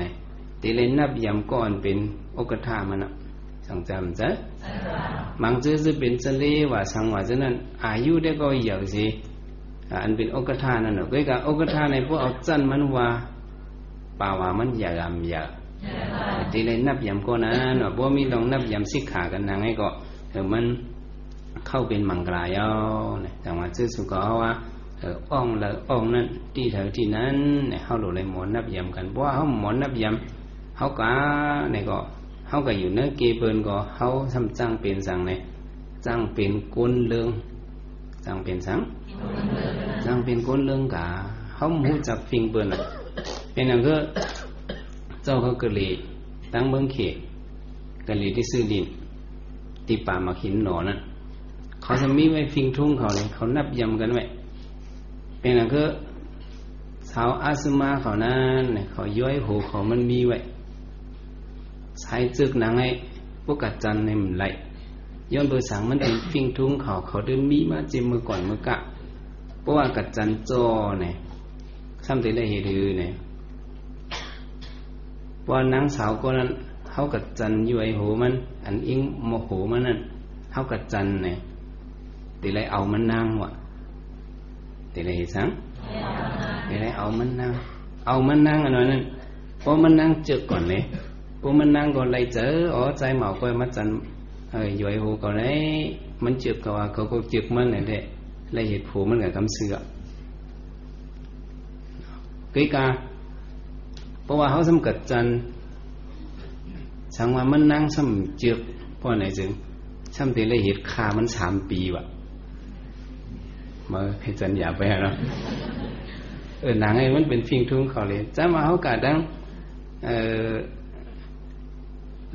A: เนี่ยแต่เลยนับย้ำก่อนเป็นอกธามันสังจำจ้ะมังจื้อเป็นเสลีว่าสังว่าฉะนั้นอายุได้ก็เยอะสิอันเป็นอกธานั่นเนอะก็กับอกธาในพวกเอาจันมันว่าป่าว่ามันใหญ่ลำใหญ่ทีเลยนับยำก็นะเนอะพวกมีลองนับยำสิขากันนางให้ก็มันเข้าเป็นมังกรายเอาเนี่ยจังหวะจื้อสุก็ว่าอ่องละอ่องนั้นที่เถอที่นั้นเนี่ยเขาหลุดเลยหมอนนับยำกันเพราะว่าเขาหมอนนับยำเขากะเนี่ยก็เขาก็อยู่เนื้อเกเปิลก็เขาทำจ้างเป็นสังเนี่ยจ้างเป็นก้นเรื่องจ้างเป็นสังจ้างเป็นก้นเรื่องกะเขาหูจับฟิงเปิลเป็นอย่างก็เจ้าเขาเกลีตั้งเบิ้งเขต กะหลีที่ซื้อดินตีป่ามาหินหนอนั่นเขาจะมีไว้ฟิงทุ่งเขาเลยเขานับยำกันไว้เป็นอะไรก็สาวอาสมาเขานั้นเขาย้อยหูเขามันมีไว้ใช้จึกหนังไอ้พวกกัดจันในมันไหลย้อนเบอร์สังมันเป็นฟิงทุ่งเขาเดินมีมาจิมมือก่อนมือกะเพราะว่ากัดจันจอเนี่ยซ้ำตีได้เห็นดื้อเนี่ยว่านางสาวก็นั้นเขากัดจันย้อยหูมันอันอิงโมโหมันนั่นเขากัดจันเนี่ยตีไรเอามันนางวะตีไรสังตีไรเอามันนางอันนั้นเพราะมันนางเจอก่อนเลยเพราะมันนางก่อนไรเจออ๋อใจเหมาก้อยมัดจันย้อยหูก่อนเลยมันเจอก่อนเขาก็เจอมันเลยเด็ไรเหตุผูมันกับกำเสือกิกาเพราะว่าเขาสำกัดจันสังว่ามันนางสำเจือกเพราะไหนจึงซ้ำตีไรเหตุคามัน3 ปีวะมาให้จันอย่าไปเนาะหนังไอ้มันเป็นฟิงทุ่งเขาเลยจะมาเขากะดัง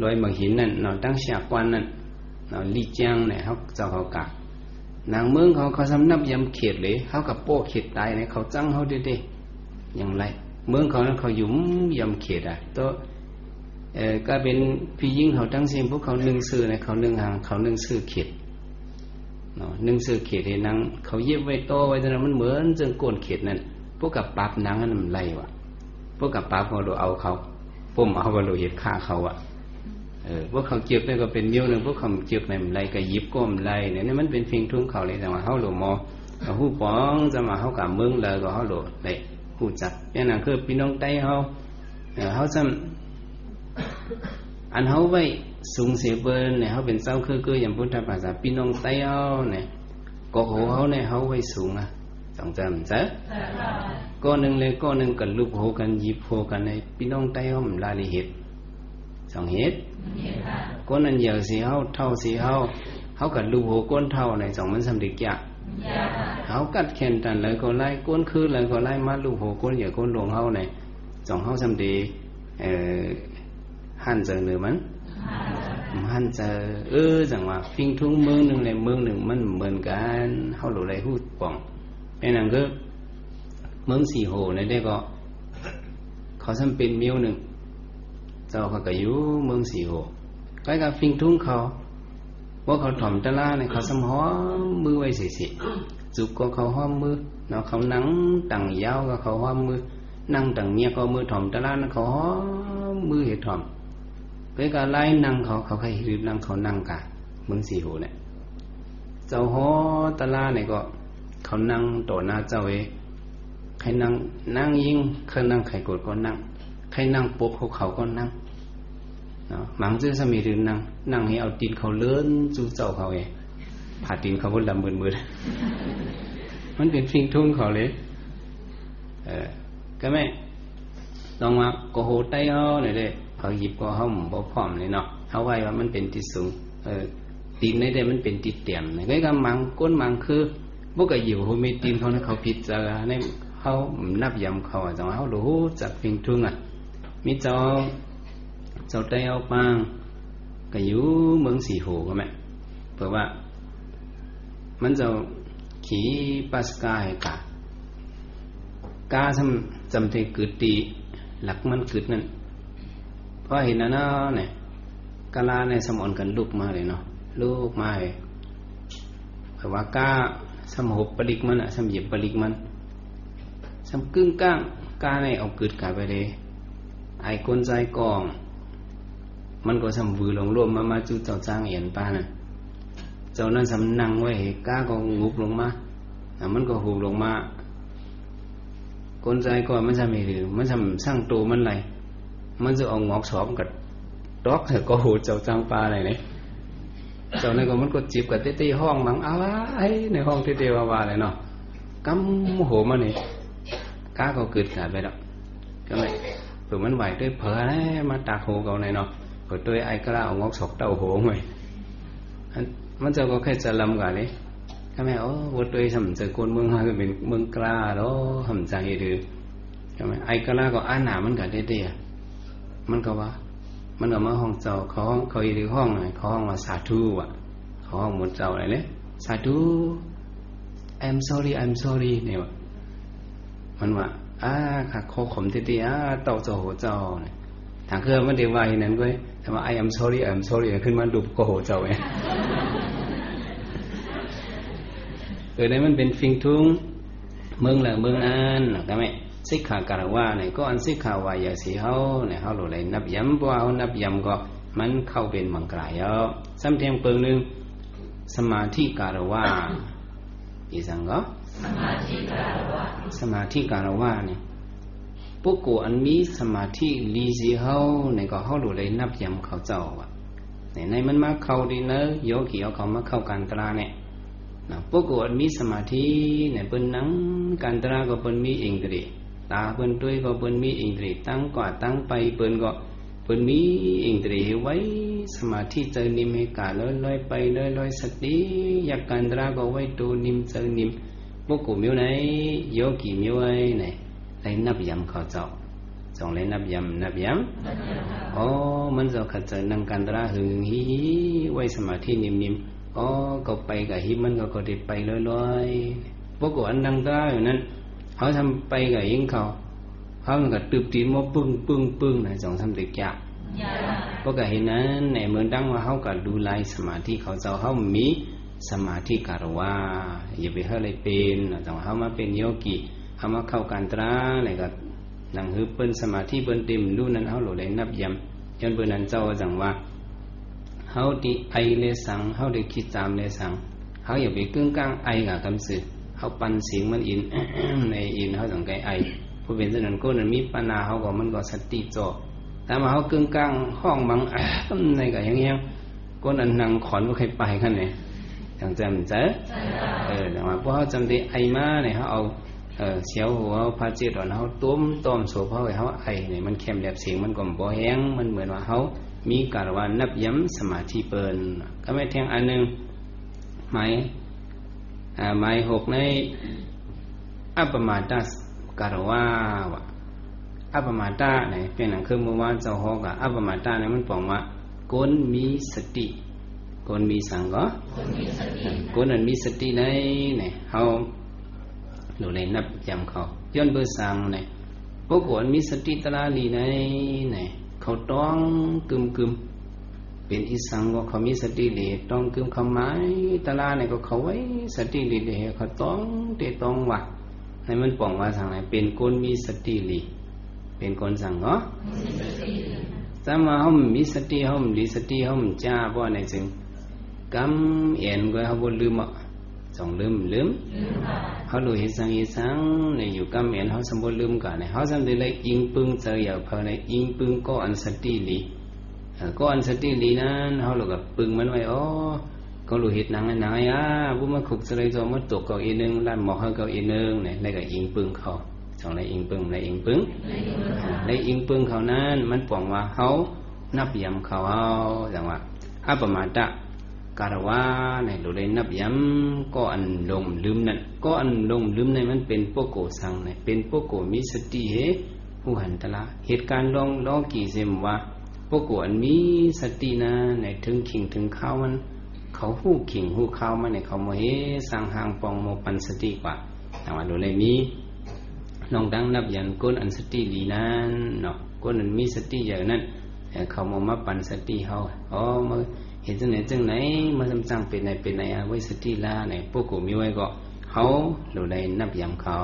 A: ลอยมาหินนั่นเนาะตั้งฉากวันนั่นเนาะลีจังเนี่ยเขาเจ้าเขากะนางเมืองเขาสำนับยำเขตเลยเขากับโป้เขตตายเนี่ยเขาจังเขาเด้ๆอย่างไรเมืองเขานั้นเขายุ่มยำเขตอ่ะตัวก็เป็นพี่ยิ่งเขาตั้งเสียงพวกเขานึ่งซื้อเนี่ยเขานึ่งหางเขานึ่งซื้อเขตนึ่งซื้อเขตให้นางเขาเย็บไว้โตไว้จนมันเหมือนจึงโกนเขตนั่นพวกกับปราบนางนั้นมันไล่วะพวกกับปราบเขาโดเอาเขาปุ่มเอาไปโดเหตุฆ่าเขาอ่ะพวกเขาเจ็บเนี่ยก็เป็นเมี่ยวหนึ่งพวกเขาเจ็บในมันไล่ก็ยิบก้มไล่เนี่ยนี่มันเป็นเพียงทุ่งเขาเลยแต่ว่าเขาหลมอเขาหูป้องจะมาเขากับเมืองเลยก็เขาหลดเลยหูจับอย่างนั้นคือพี่น้องไต้เขาจำอันเขาไว้สูงเสียเบิร์นเนี่ยเขาเป็นเจ้าคืออย่างพุทธภาษาพี่น้องไต้เนี่ยกอกหัวเขาเนี่ยเขาไว้สูงอ่ะจำจ้ะก้อนหนึ่งเลยก้อนหนึ่งกันลูกโหกันยิบโหกันในพี่น้องไต้เขามันลาลิเหตุ2 เหตุก้อนนั้นเหยาสีเขาเท่าสีเขากัดลูกโหก้นเท่าใน2 มันสำเร็จยากเขากัดแขนตันเลยก็ไล่ก้นคือเลยก็ไล่มาลูกโหก้นเหยาก้นหลวงเขาใน2เขาสำเร็จหันเจอหรือมันหันเจอจังว่าฟิงทุ่งเมืองหนึ่งเลยเมืองหนึ่งมันเหมือนกันเขาหลุดอะไรหูป่องเป็นอย่างก็เมืองสีโหในได้ก็เขาทำเป็นเมียวหนึ่งเจ้าเขาก็อยู่เมืองสีโหใกล้กับฟิงทุ่งเขาว่าเขาถ่อมตะล่าเนี่ยเขาสำห้อมือไว้สิจุกก็เขาห้อมมือเนาะเขานั่งตั้งยาวก็เขาห้อมมือนั่งตั้งเมียก็มือถ่อมตะล่านะเขาห้อมมือเหตุถ่อมใกล้กับไล่นั่งเขาใครหรือนั่งเขานั่งกะเมืองสีโหเนี่ยเจ้าห้อตะล่าเนี่ยก็เขานั่งต่อหน้าเจ้าใครนั่งยิ่งเคยนั่งใครกดก็นั่งใครนั่งปุ๊บเขาก็นั่งเนาะหมังจื้อสมีหรือนั่งให้เอาตีนเขาเลื่อนจูเจ้าเขาผ่าตีนเขาบนลำมืดมันเป็นฟิงทุ่งเขาเลยก็ไม่ต้องมาโกโหไต้เอาเนี่ยเด้เขาหยิบก็เขาหมุนบ่พร้อมเลยเนาะเขาไว้ว่ามันเป็นติดสูงตีนในได้มันเป็นติดเตี่ยมเนี่ยก็มังก้นมังคือพวกก็อยู่เขาไม่ตีนเขาเนี่ยเขาผิดจะในเขานับยำเขาจังว่าเขาดูจากฟิงทุ่งอ่ะมีเจ้าไต้เอาปางก็อยู่เมืองสีโหก็ไหมเพราะว่ามันจะขี่ปัสกาให้กาจำที่กึดตีหลักมันกึดนั่นเพราะเห็นนะเนี่ยกาลาในสมอนกันลูกมาเลยเนาะลูกมาเลยเพราะว่ากาสมหบปลิกมันอะสมเหยียบปลิกมันสมกึ่งก้างกาในเอากึดกาไปเลยไอ้ก้นใจกองมันก็สมวือลงร่วมมาจูเจ้าจ้างเอียนป้าน่ะเจ้านั้นสำนังไว้กาก็งุบลงมามันก็หูลงมาก้นใจก็มันจะไม่หรือมันจะสร้างตัวมันไรมันจะเอางอกสอบกับดอกเถอะก็หูเจ้าจ้างป้าอะไรเนี่ยเจ้านั้นก็มันก็จีบกับเต้ๆห้องมังอะไรในห้องเต้ๆว่าอะไรเนาะกำหัวมันนี่กาก็เกิดขาดไปแล้วก็ไม่เผื่อมันไหวด้วยเผลอมาตากหูเขาในเนาะเผื่อด้วยไอ้กล้าเอางอกสอบเต้าหูไงมันจะก็แค่จะลำกันเลยก็ไม่ว่าด้วยทำจะโกนเมืองฮาก็เป็นเมืองกล้าแล้วทำใจดื้อก็ไม่ไอ้กล้าก็อ่านหนามันกันเด้ๆมันก็ว่า มันก็มาห้องเจ้าเขาอีกห้องหน่อยเขาห้องว่าสาธุอ่ะเขาห้องหมดเจ้าอะไรเนี่ยสาธุ I'm sorry เนี่ยมันว่าค่ะขอขมทีๆเต่าเจ้าโหเจ้าเนี่ยทางเครื่องมันเดี๋ยวว่าอย่างนั้นก็แต่ว่า I'm sorry ขึ้นมาดูก็โหเจ้าไงเนี่ยมันเป็นฟิงทุงเมืองละเมืองอันก็ไม่สิกขาการว่าเนี่ยก็อันสิกขาวายาสีเฮาเนี่ยเฮาหลุดเลยนับย้ำเพราะเฮานับย้ำก็มันเข้าเป็นมังกรายซ้ำเทียงเปิงนึงสมาธิการว่าอีสังก็สมาธิการว่าเนี่ยปุกโกอันมีสมาธิลีสีเฮาเนี่ยก็เฮาหลุดเลยนับย้ำเขาเจ้าว่ะในมันมาเข้าดีเนอะโยกีเอาเขามาเข้าการตราเนี่ยปุกโกอันมีสมาธิเนี่ยเปิ้นนังการตราก็เปิ้นมีอิงตรีตาเปิ้นด้วยก็เปิ้นมีอิงตรีตั้งกว่าตั้งไปเปิ้นก็เปิ้นมีอิงตรีไว้สมาธิเจอนิมให้กาลอยไปลอยสติอยากการตราก็ไว้ดูนิมเจอนิมปุกโกมิวไหนโยกีมิวไอ้เนี่ยเลยนับย้ำเขาเจ้าส่งเลยนับย้ำมันจะขัดใจนั่งการตราหึงฮีไว้สมาธินิมก็ไปกับฮิมันก็ได้ไปลอยๆพวกอันดังตาอยู่นั้นเขาทำไปกับยิงเขามันก็ตืบตีมปึ้งนะ2 3 ตึกยากพวกก็เห็นนั้นในเมืองดังว่าเขาก็ดูไล่สมาธิเขาเจ้าเขามีสมาธิการว่าอย่าไปให้อะไรเป็นจังเขามาเป็นโยกีเขามาเข้าการตราอะไรก็นั่งฮึบเปิ้นสมาธิเปิ้นเต็มดูนั้นเขาหลุดเลยนับยำจนเปิ้นนั้นเจ้าจังว่าเฮาที่ไอเลสังเฮาได้คิดตามเลสังเฮาอย่าไปกึ่งกลางไอกับคำสื่อเฮาปั่นเสียงมันอิน ในอินเฮาต้องไกไอผู้เป็นฉะนั้นก็นั้นมีปัญหาเฮาก็มันก็สติจ่อแต่มาเฮากึ่งกลางห้องบังในก็อย่างเงี้ยก็นั้นนั่งขอนบ่เคยไปคั่นนี่จังจำเจอแต่ว่าพอเฮาจำได้ไอมาเนี่ยเฮาเอาเสียวหัวพาจิตอ่อนเฮาต้มโสภาให้เฮาไอเนี่ยมันเข้มแบบเสียงมันก็บ่แห้งมันเหมือนว่าเฮามีการว่านับย้ำสมาธิเปิ้นก็ไม่แทงอันนึงหมาย6ในอัปปมาตาการว่าอัปปมาตาเนี่ยเป็นหนังคือเมื่อวานเจ้าฮอกอัปปมาตาเนี่ยมันบอกว่าคนมีสติคนมีสังก็คนนั้นมีสติในเนี่ยเฮาหนูในนับย้ำเขาย้อนเบอร์สังเนี่ยพวกคนมีสติตลาลีในเนี่ยเขาต้องกึมเป็นอิสังก็เขามีสติดีต้องกึมคำหมายตลาเนี่ยก็เขาไว้สติดีเขาต้องว่าให้มันป่องว่าสั่งไหนเป็นคนมีสติดีเป็นคนสั่งก็แต่มาเขามีสติเขาดีสติเขาจ้าเพราะในจึงกำเอ็นก็เขาบ่ลืมส่งลืมเขาดูเหตุสังในอยู่กำเอ็นเขาสมบูรณ์ลืมกันในเขาสมบูรณ์เลยอิงปึงเจออย่างเพอในอิงปึงก็อันสติลีก็อันสติลีนั้นเขาหลุดกับปึงมันไว้ก็รู้เหตุนางผู้มาขุกสลายจอมาตกก็อีนึงด้านหมอกเขาก็อีนึงเนี่ยในกับอิงปึงเขาส่งในอิงปึงในอิงปึงเขานั้นมันป่องว่าเขานับย้ำเขาอย่างว่าอัปปมาตะการว่าในหลุดเลยนับย้ำก็อันลงลืมนั่นก็อันลงลืมในมันเป็นพวกโกสังเนี่ยเป็นพวกโกมีสติผู้หันตละเหตุการณ์ลองกี่เซมว่าพวกโกอันมีสตินะในถึงขิงถึงข้าวมันเขาหู้ขิงหู้ข้าวมันในเขาโมเหสร้างหางปองโมปันสติกว่าแต่ว่าหลุดเลยมีลองดังนับยันก้นอันสติลีนั้นเนาะก้นอันมีสติอย่างนั้นเขามาปันสติเขามาเห็นจังไหนมาจำจังเป็นไหนไว้สติละในพวกกูมีไว้ก็เขาหรือใดนับย้ำเขา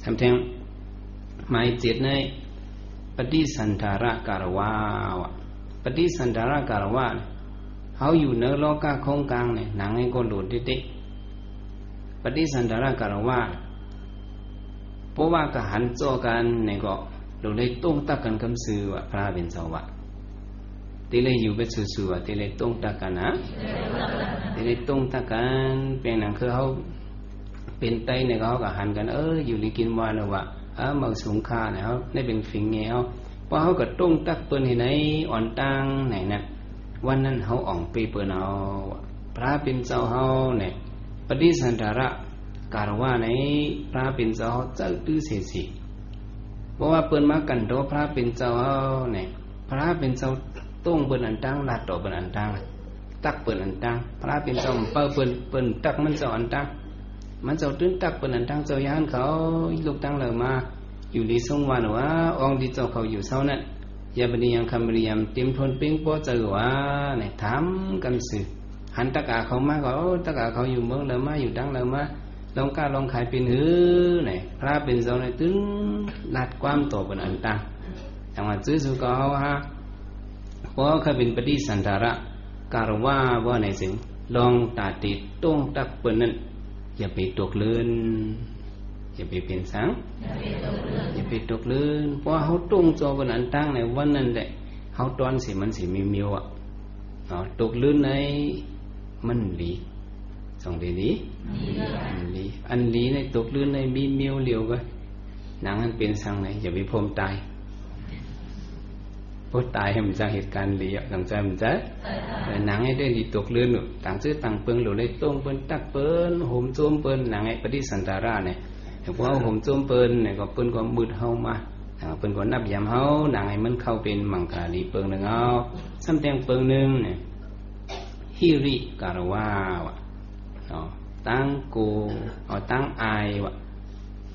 A: ทำแทงหมายจิตในปฏิสันธาระการวาปฏิสันธาระการวาเขาอยู่ในโลกาโคงกลางเนี่ยหนังให้ก็หลุดดิปฏิสันธาระการวาเพราะว่าก็หันโจกันเนี่ยก็หลุดได้ต้งตักกันคำสื่อว่าพระเป็นสวะตีเลยอยู่เป็นสื่อตีเลยต้องตักกันนะตีเลยต้องตักกันเป็นหนังคือเขาเป็นไตเนี่ยเขาก็หันกันอยู่ในกินวันหรือว่ามาสูงค่าเนี่ยเขาได้เป็นฝิ่งเงี้ยเพราะเขาก็ต้องตักเปิ้นที่ไหนอ่อนตังไหนนะวันนั้นเขาอ่องปีเปิ้นเอาพระเป็นเจ้าเขาเนี่ยปฏิสันธาระการว่าในพระเป็นเจ้าเขาเจ้าตื้อเสียสิเพราะว่าเปิ้นมากันโตพระเป็นเจ้าเขาเนี่ย พระเป็นเจ้าต้งเปิ้นอันตังลาดต่อเปิ้นอันตังตักเปิ้นอันตังพระเป็นเจ้าเปิ้นตักมันเจ้าอันตังมันเจ้าตื้นตักเปิ้นอันตังเจ้ายานเขาลูกตังเลยมาอยู่ดีทรงวันว่าองค์ที่เจ้าเขาอยู่เศร้านั้นอย่าบดียังคำเรียมเต็มทนเป้งป้อเจอว่าเนี่ยถามกันสื่อหันตะกาเขามาก็ตะกาเขาอยู่เมืองเลยมาอยู่ดังเลยมาลองกล้าลองขายเป็นหื้อเนี่ยพระเป็นเจ้าเนี่ยตึงลาดความต่อเป็นอันตังจังหวัดซื้อสุกเขาฮะเพราะเขาเป็นปฏิสันทาระการว่าในสิ่งลองตาติดต้งตักเปิ้นนั้นอย่าไปตกเลื่อนอย่าไปเป็นสังอย่าไปตกเลื่อนเพราะเขาต้งจอเป็นอันตังในวันนั้นแหละเขาตอนสิมันสิมีมิวอ่ะตกเลื่อนในมันหลีสองดีดีอันหลีในตกเลื่อนในมีมิวเหลียวก็หนังนั้นเป็นสังไหนอย่าไปพรมตายพอตายให้มันจะเหตุการณ์หลีอ่ะหลังจากมันจะหนังให้ได้ดีตกเลื่อนหนูต่างซื้อต่างเปิงหรือเลยต้งเปิ้นตักเปิ้นห่มโจมเปิ้นหนังไอ้ปฏิสันตาระเนี่ยเพราะห่มโจมเปิ้นเนี่ยก็เปิ้นก็มืดเฮามาเปิ้นก็นับยามเฮาหนังไอ้มันเข้าเป็นมังคาลีเปิงหนึ่งเอาซ้ำแตงเปิงหนึ่งเนี่ยฮิริการวาวะตั้งกูตั้งอาย วะ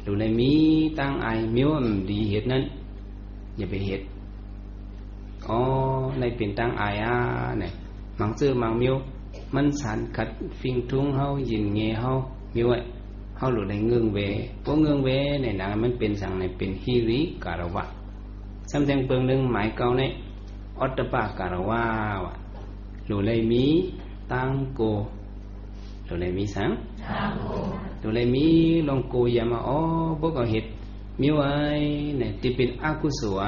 A: ดูในมีตั้งอายมิ้วมันดีเหตุนั้นอย่าไปเหตุในเป็นตั้งอายเนี่ยมังซื้อมังมิ้วมันสันขัดฟิงทุ่งเฮายินเงเฮามิ้วไอ้เฮาหลุดในเงืองเวพวกเงืองเวเนี่ยนะมันเป็นสั่งในเป็นฮิริการวะซ้ำแตงเปิงหนึ่งหมายเก่าเนี่ยอัตตปะการวาวะหลุดในมีตั้งโกตัวเลยมีสังตัวเลยมีลองโกยามาพวกเขาเห็ดมิวไอ้เนี่ยที่เป็นอกุศล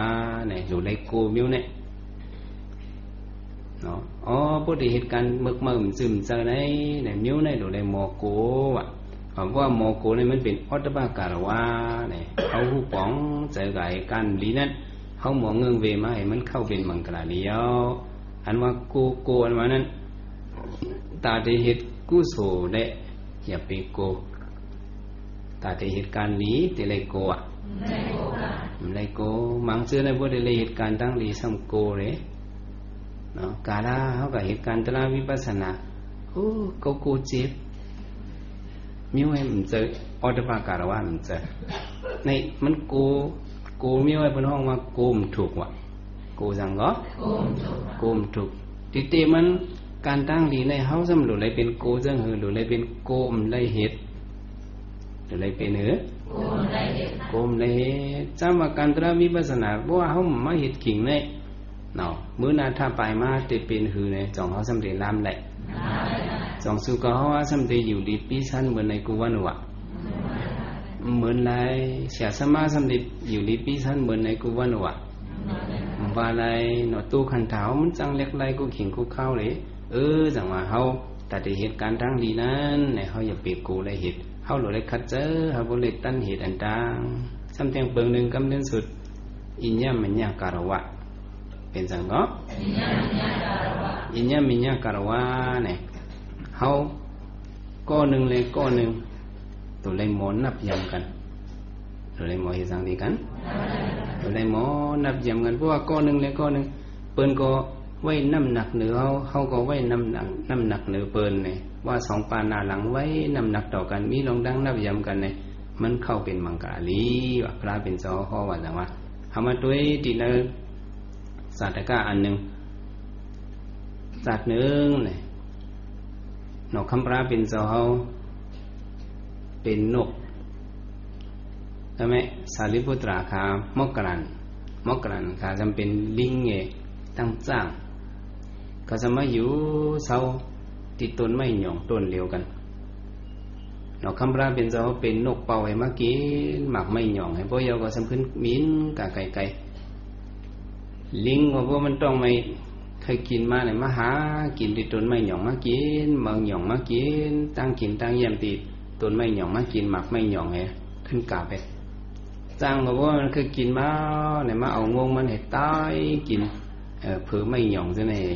A: เนี่ยตัวเลยโกมิวเนี่ยเนาะพวกที่เหตุการณ์มึกมึมซึมเจอเนี่ยมิวเนี่ยตัวเลยโมโกอ่ะเพราะว่าโมโกเนี่ยมันเป็นอัตตบาการวะเนี่ยเขาหูป๋องเจอกับเหตุการณ์ลีนั้นเขาหมองเงืองเวมาให้มันเข้าเป็นมังกรเดียวอันว่าโกอันว่านั้นตาได้เหตุกุศลได้อย่าไปโกตาได้เหตุการณ์นี้แต่เลยโกอ่ะไม่โกมังเชื่อในพวกได้เหตุการณ์ตั้งดีซ้ำโกเลยเนาะกาลาเขากับเหตุการณ์ตระวิปัสสนาก็โกเจ็บมิวให้มันเจออัตตปาการวะมันเจอในมันโกมิวให้เป็นห้องว่าโกมถูกว่ะโกจังก็โกมถูกติมันการตั้งดีในเฮาสำหรับอะไรเป็นโกจังหือหรืออะไรเป็นโกมไรเหตุหรืออะไรเป็นเหรอโกมไรเหตุจำว่าการตระวิปัสสนาเพราะว่าเฮามาเหตุขิงเนี่ยเนาะมื้อนาถ้าไปมาติเป็นหือเนี่ยจองเฮาสำเร็จลามแหละจองสุก็เฮาสำเร็จอยู่ดีปีชั้นเหมือนในกูวันวะเหมือนไรเสียสมาสำเร็จอยู่ดีปีชั้นเหมือนในกูวันวะว่าไรเนาะตู้ขันเท้ามันจังเล็กไรกูขิงกูเข้าเลยจังว่าเฮาแต่เหตุการณ์ทั้งดีนั้นเนี่ยเฮาอย่าเปียกกูเลยเหตุเฮาหลุดเลยคัดเจอเฮาบ่เลยตั้นเหตุอันต่างซ้ำแตงเปิงหนึ่งกำเนิดสุดอินยะมัญญาการวะเป็นจังเนาะอินยะมัญญาการวะเนี่ยเฮาก้อนหนึ่งเลยก้อนหนึ่งตัวเลยหมอนับยำกันตัวเลยหมอเฮ็ดจังดีกันตัวเลยหมอนับยำกันเพราะว่าก้อนหนึ่งเลยก้อนหนึ่งเปิ้นก็ไว้น้ำหนักเหนือเขาก็ไว้น้ำหนักเหนือเปิ้นเนี่ยว่าสองปานาหลังไว้น้ำหนักต่อกันมีลองดังนับยำกันเนี่ยมันเข้าเป็นมังกรลีว่าพระเป็นจอข้อว่าจังว่าทำมาด้วยตีนสัตว์กะอันหนึ่งสัตว์หนึ่งเนี่ยนกคำพระเป็นจอเขาเป็นนกใช่ไหมสารีปุตราคามกรันขาจำเป็นลิงเงตั้งจ้างก็จะมาอยู่เสาติดต้นไม้หย่องต้นเดียวกันนกคำพระเป็นเจ้าเป็นนกเป่าให้มากินหมักไม้หย่องให้พวกเยาก็สำคัญมิ้นกะไก่ลิงว่าพวกมันต้องไม่เคยกินมาเนี่ยมาหากินติดต้นไม้หย่องมากินเมืองหย่องมากินตั้งกินตั้งเยี่ยมติดต้นไม้หย่องมากินหมักไม้หย่องให้ขึ้นกาไปจ้างว่าพวกมันเคยกินมาเนี่ยมาเอางวงมันให้ตายกินเผื่อไม่หย่องซะเนี่ย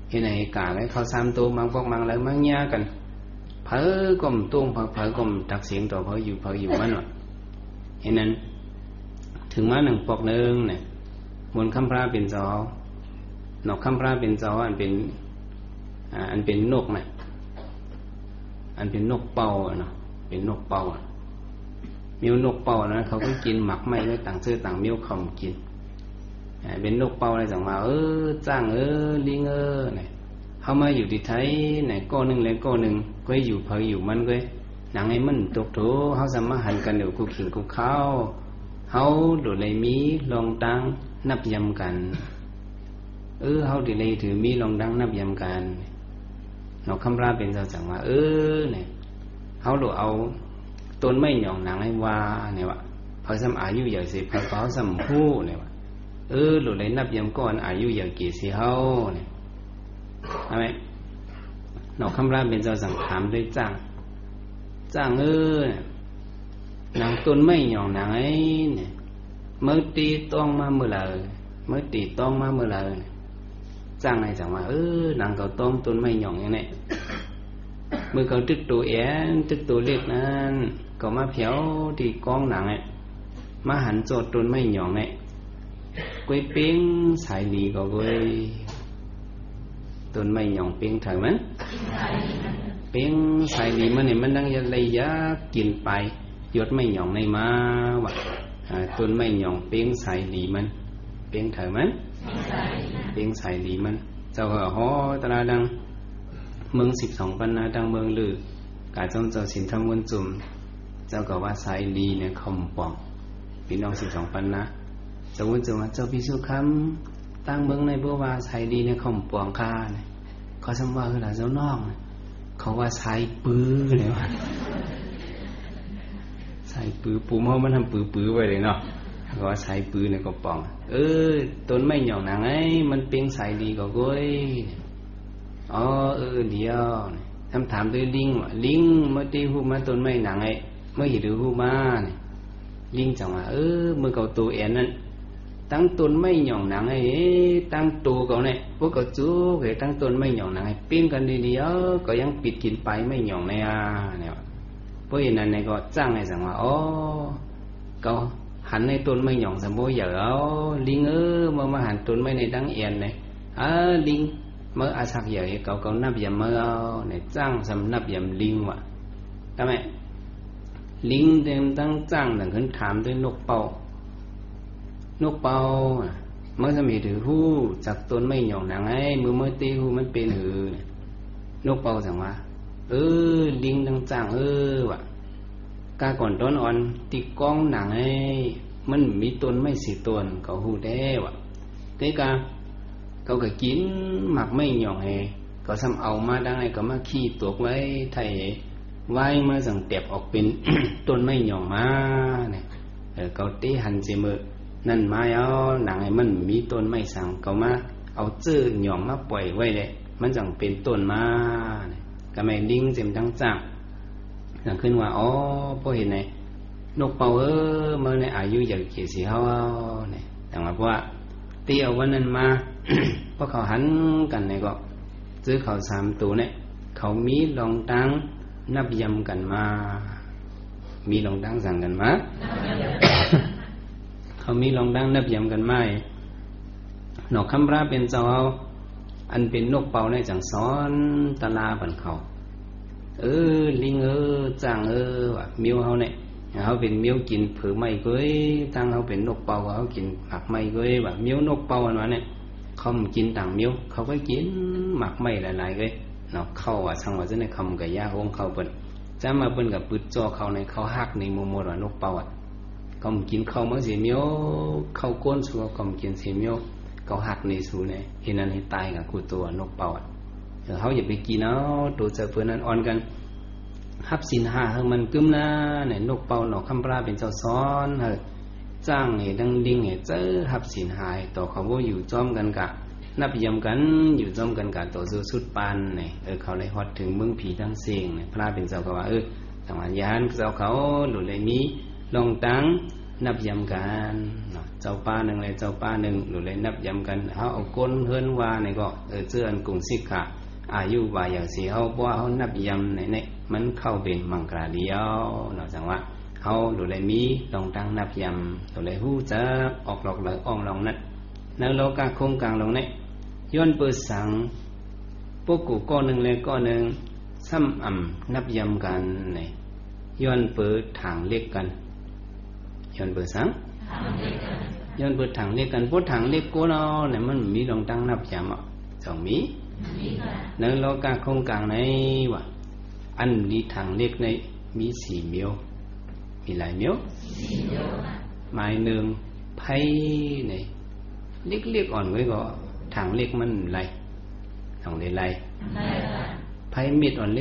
A: เห็นไหนกาเลยเขาซ้ำตัวมังพวกมังแล้วมังยากันเผอก้มตุ้งเผอก้มตักเสียงต่อเผออยู่มันวะเห็นนั้นถึงมาหนึ่งปอกหนึ่งเนี่ยมนต์คำพระเป็นจอ นกคำพระเป็นเจ้าอันเป็นนกน่ะอันเป็นนกเป่าเนาะเป็นนกเป่ามิวนกเป่านะเขาก็กินหมักไม้ไว้ต่างเสื้อต่างมิวคำกินเป็นนกเป่าอะไรสั่งมาจ้างลิงเนี่ยเขามาอยู่ที่ไทยเนี่ยก้อนหนึ่งเลยก้อนหนึ่งก็อยู่เพยอยู่มันก็หนังไอ้มันตกโถเขาสามารถหันกันเดี๋ยวกูขิงกูเข้าเขาโดดเลยมีลองตังนับยำกันเขาดีเลยถือมีลองดังนับยำกันนกคำราเป็นเจ้าสั่งมาเนี่ยเขาโดดเอาต้นไม้หย่องหนังไอ้ว่าเนี่ยวะพอสำอายุใหญ่สิพอเขาสำผู้เนี่ยวะโดดเลยนับยำก้อนอายุใหญ่กี่สิเขาเนี่ยใช่ไหมนกคำราเป็นเจ้าสั่งถามด้วยจ้างนางต้นไม้หย่องนางไอ้เนี่ยเมื่อตีต้องมาเมื่อไรเมื่อตีต้องมาเมื่อไรจ้างไอ้สั่งมานางเขาต้องต้นไม้หย่องอย่างนี้เมื่อเขาตึกตัวตึกตัวเล็กนั้นก็มาเผียวที่กองหนังไอ้มาหันโจดต้นไม้หย่องไอ้กล้วยเป้งสายดีก็กล้วยต้นไม้หย่องเป้งถ่ายมั้ยเป้งสายดีมันเนี่ยมันดังยันเลยยากินไปยศไม่หย่องในมาว่าต้นไม่หย่องเป้งสายดีมันเป้งถ่ายมั้ยเป้งสายดีมันเจ้าก็ฮอตราดังเมือง12ปันนาดังเมืองลือกาจงเจ้าสินทำวนจุ่มเจ้าก็ว่าสายดีเนี่ยคำปองพี่น้อง12ปันนะเจ้าวนจุ่มว่าเจ้าพิสุคำตั้งเมืองในบัวว่าสายดีเนี่ยคำปองค่าเนี่ยเขาสมว่าคือหลานเจ้านอกเขาว่าสายปื้อเลยว่าสายปื้อปูเมามันทำปื้อไว้เลยเนาะเขาว่าสายปื้อเนี่ยก็ปองต้นไม้หย่องนางไอ้มันเป็นสายดีก็ก้อยเดียวคำถามด้วยลิงว่าลิงเมื่อตีหูมาต้นไม้นางไอ้เมื่อหิดูหูมาเนี่ยลิงจังว่าเมื่อเขาตัวแอนนั้นตั้งต้นไม้หย่องนางไอ้ตั้งตัวเขาเนี่ยพวกเขาจู้เกิดตั้งต้นไม้หย่องนางไอ้ปิ้งกันดีๆก็ยังปิดกินไปไม่หย่องในเนี่ยเพราะฉะนั้นเนี่ยก็จ้างไอ้สั่งว่าก็หันในต้นไม้หย่องสมบูรณ์อย่างลิงเมื่อมาหันต้นไม้ในดังเอ็นเนี่ยลิงเมื่ออาศักใหญ่เขานับยำเมื่อเนี่ยจ้างสำนับยำลิงว่ะทำไมลิงเต็มตั้งจ้างหนังขึ้นถามด้วยนกเป่าเมื่อจะมีถือหู้จากต้นไม้หย่องหนังไอ้เมื่อตีหูมันเป็นนกเป่าสั่งว่าลิงตั้งจ้างว่ะกาก่อนต้นอ่อนตีกองหนังไอ้มันมีต้นไม้สีต้นเขาหูได้ว่ะแต่กาเขาก็กินหมักไม่หย่องไอ้ก็ซ้ำเอามาดังไอ้ก็มาขี้ตัวไว้ไทยไว้มาสั่งเต็บออกเป็น ต้นไม้หย่องมาเนี่ยเขาตีหันเสมอนั่นมาหนังไอ้มันมีต้นไม้สั่งเขามาเอาเจื้อหย่องมาปล่อยไว้เลยมันจังเป็นต้นมาเนี่ยก็ไม่ลิงเต็มทั้งจ้างสั่งขึ้นว่าพอเห็นไงนกเป่าเมื่อในอายุอย่างเกี่ยวสีเขาเนี่ยแต่ว่าตีเอาวันนั้นมา พอเขาหันกันเนี่ยก็ซื้อเขา3ตัวเนี่ยเขามีลองตังนับยำกันมามีลองตังสั่งกันมาเขามีลองดังนับยำกันไม่นกคำราเป็นเจ้าอันเป็นนกเป่าในจังซ้อนตะลาบันเขาลิงจ้างว่ะมิวเขาเนี่ยเขาเป็นมิวกินเผือไม่ก้อยตั้งเขาเป็นนกเป่าเขากินผักไม่ก้อยแบบมิวนกเป่าอันนั้นเนี่ยเขากินต่างมิวเขาก็กินหมักไม่หลายๆก้อยเนาะเข้าว่าช่างว่าจะในคำกับยาองเขาเป็นจะมาเป็นกับปืดจ่อเขาในเขาหักในมุมว่านกเป่าก็กินข้าวเมื่อเสียมิวข้าวก้นชัวก็กินเสียมิวเขาหักในสูเนี่ยเห็นนั้นให้ตายกับกูตัวนกเป่าเขาอย่าไปกินตัวเจอเพื่อนนั้นอ่อนกันฮับสินหามันกึมนะเนี่ยนกเป่าหนอกคำปลาเป็นเจ้าซ้อนจ้างให้ดังดิ่งให้เจอฮับสินหายต่อเขาว่าอยู่จอมกันกะนับยำกันอยู่จอมกันกะต่อสู้สุดปานเนี่ยเขาเลยฮอดถึงเมืองผีทั้งเสียงเนี่ยพระเป็นเจ้าก็ว่าทางวันยานเจ้าเขาหลุดเลยนี้ลองตั้งนับยำกันเจ้าป้าหนึ่งเลยเจ้าป้าหนึ่งหลุดเลยนับยำกันเขาเอาก้นเฮิรนว่าเนี่ยก็เจื้อนกรุงสิกะอายุว่าอย่างสีเขาเพราะว่าเขานับยำเนี่ยมันเข้าเป็นมังกรเดียวเนาะจังว่าเขาหลุดเลยมีลองตั้งนับยำหลุดเลยหู้จะออกหลอกเลยอ่องลองนัดแล้วโลกาคงกลางลงเนี่ย ย้อนเปิดสังพวกกูก้อนหนึ่งเลยก้อนหนึ่งซ้ำนับยำกันเนี่ยย้อนเปิดทางเล็กกันย้อนเปิดสังย้อนเปิดทางเล็กกันพวกทางเล็กกูเนาะเนี่ยมันมีลองตั้งนับยำอ่ะสองมีเนื้อโลกาโครงกลางในวะอันนี้ทางเล็กในมีสี่เมียวมีหลายเมียวหมายหนึ่งไพ่เนี่ยเล็กๆอ่อนไว้ก็ทางเล็กมันไรทางเลยไรไพ่มิดอ่อนเ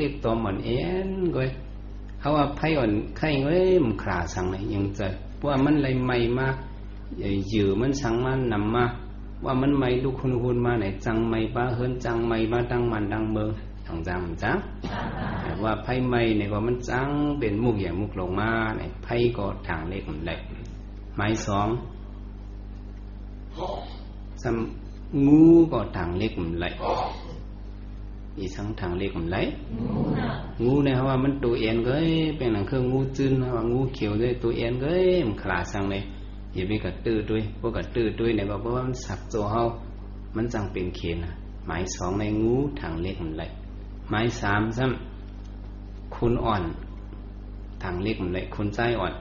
A: ล็กตอมอ่อนเอ็นก็เขาว่าไพ่อ่อนไข่ไว้มันขาสั่งไหนยังเจอว่ามันไรใหม่มายื้อมันสั่งมันนำมาว่ามันไม่ลูกคุณมาไหนจังไม่บ้าเฮินจังไม่บ้าดังมันดังเมืองทางจังมันจังว่าไพ่ไม่เนี่ยก็มันจังเป็นมุกอย่างมุกลงมาเนี่ยไพ่ก็ทางเล็กมันเล็กไม้สองซ้ำงูก็ทางเล็กมันเล็กอีสังทางเล็กมันเล็กงูเนี่ยว่ามันตัวเอ็นก็เป็นหนังเครื่องงูจืนว่างูเขียวด้วยตัวเอ็นก็มันขลาดสั่งเลยอย่าไปกระตื้อด้วยพวกกระตื้อด้วยเนี่ยก็เพราะว่ามันสักตัวเฮามันจังเป็นเคนหมายสองในงูทางเล็กมันเล็กหมายสามซ้ำคุณอ่อนทางเล็กมันเล็กคุณใจอ่อน